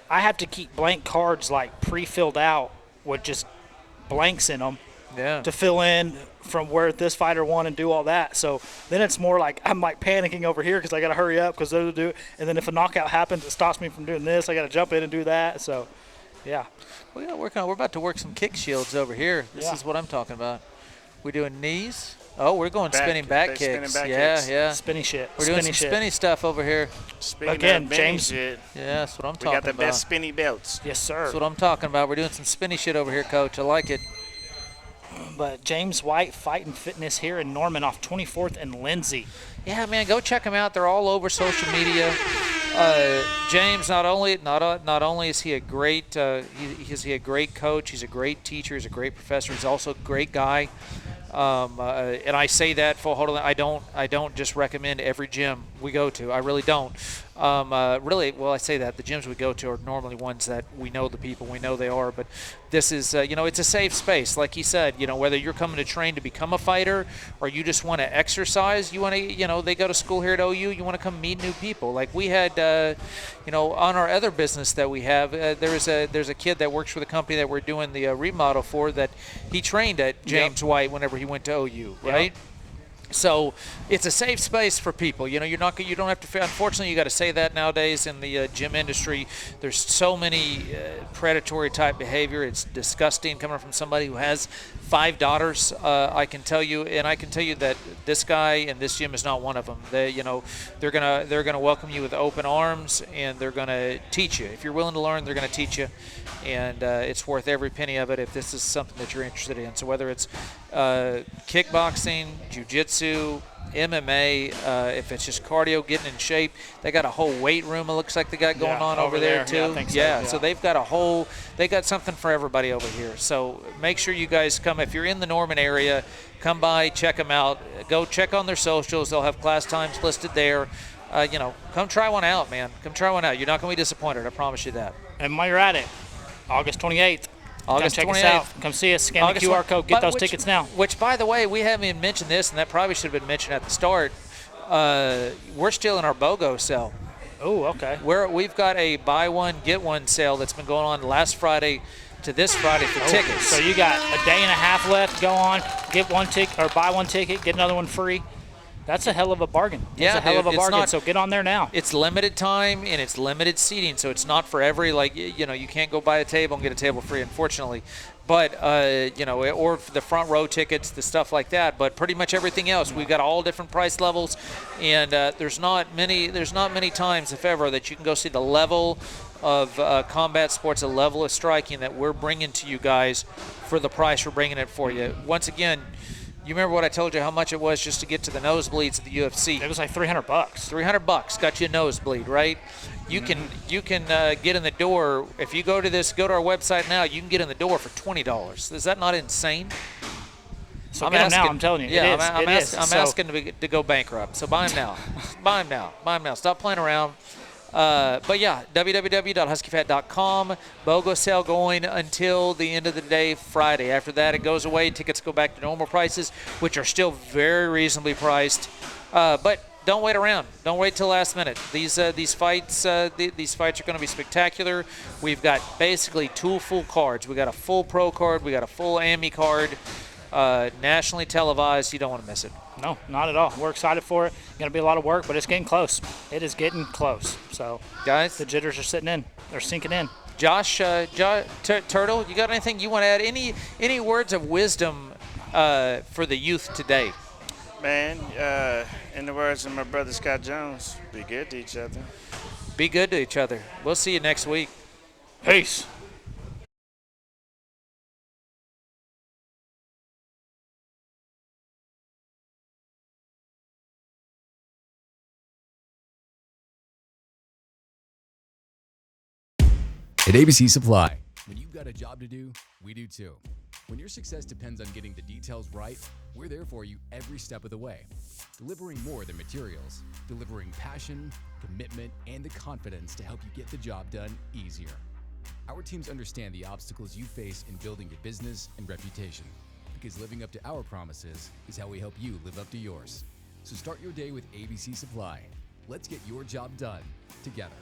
I have to keep blank cards like pre-filled out with just blanks in them to fill in from where this fighter won and do all that. So then it's more like I'm like panicking over here because I got to hurry up because they'll do it. And then if a knockout happens, it stops me from doing this. I got to jump in and do that. So, yeah. We got to work on. We're about to work some kick shields over here. This is what I'm talking about. We're doing knees. Oh, we're going spinning back kicks. Yeah. Spinny shit. We're doing some spinny stuff over here. Again, James. Yeah, that's what I'm talking about. We got the best spinny belts. Yes, sir. That's what I'm talking about. We're doing some spinny shit over here, Coach. I like it. But James White Fight and Fitness here in Norman off 24th and Lindsay. Yeah, man, go check them out. They're all over social media. James, not only is he a great is he a great coach, he's a great teacher, he's a great professor, he's also a great guy. And I say that full hold on. I don't just recommend every gym we go to. I really don't. I say that the gyms we go to are normally ones that we know the people, we know they are. But this is, it's a safe space. Like he said, whether you're coming to train to become a fighter or you just want to exercise, you want to, they go to school here at OU, you want to come meet new people. Like we had, on our other business that we have, there's a kid that works for the company that we're doing the remodel for that he trained at James White whenever he went to OU, right? Yep. So it's a safe space for people. You don't have to. Unfortunately, you got to say that nowadays in the gym industry. There's so many predatory type behavior. It's disgusting coming from somebody who has 5 daughters. I can tell you that this guy and this gym is not one of them. They're gonna welcome you with open arms and they're gonna teach you. If you're willing to learn, they're gonna teach you, and it's worth every penny of it if this is something that you're interested in. So whether it's kickboxing, jiu-jitsu, MMA, if it's just cardio, getting in shape. They got a whole weight room, it looks like they got going on over there too. Yeah, I think so. So they've got they got something for everybody over here. So make sure you guys come. If you're in the Norman area, come by, check them out. Go check on their socials. They'll have class times listed there. Come try one out, man. Come try one out. You're not going to be disappointed. I promise you that. And while you're at it, August 28th. August Come check 28th. us out. Come see us. Scan the QR code. Get those tickets now. Which, by the way, we haven't even mentioned this, and that probably should have been mentioned at the start. We're still in our BOGO sale. Oh, okay. We've got a buy one, get one sale that's been going on last Friday to this Friday for tickets. So you got a day and a half left. Go on, get one ticket or buy one ticket, get another one free. That's a hell of a bargain. That's a hell of a bargain. So get on there now. It's limited time and it's limited seating, so it's not for every, you can't go buy a table and get a table free, unfortunately. But, or the front row tickets, the stuff like that. But pretty much everything else, we've got all different price levels, and there's not many times, if ever, that you can go see the level of combat sports, the level of striking that we're bringing to you guys for the price we're bringing it for you. Once again, you remember what I told you, how much it was just to get to the nosebleeds of the UFC? It was like $300. $300 got you a nosebleed, right? You can get in the door. If you go to our website now, you can get in the door for $20. Is that not insane? So get them now, I'm telling you. Yeah, it is. I'm asking to go bankrupt. So buy them now. Buy them now. Buy them now. Stop playing around. But yeah, www.huskyfat.com. BOGO sale going until the end of the day, Friday. After that, it goes away. Tickets go back to normal prices, which are still very reasonably priced. But don't wait around. Don't wait till last minute. These fights are going to be spectacular. We've got basically 2 full cards. We got a full pro card. We got a full AMI card. Nationally televised. You don't want to miss it. No, not at all. We're excited for it. Going to be a lot of work, but it's getting close. It is getting close. So, guys, the jitters are sitting in. They're sinking in. Josh, Turtle, you got anything you want to add? Any words of wisdom for the youth today? Man, in the words of my brother Scott Jones, be good to each other. Be good to each other. We'll see you next week. Peace. At ABC Supply, when you've got a job to do, we do too. When your success depends on getting the details right, we're there for you every step of the way. Delivering more than materials, delivering passion, commitment, and the confidence to help you get the job done easier. Our teams understand the obstacles you face in building your business and reputation, because living up to our promises is how we help you live up to yours. So start your day with ABC Supply. Let's get your job done together.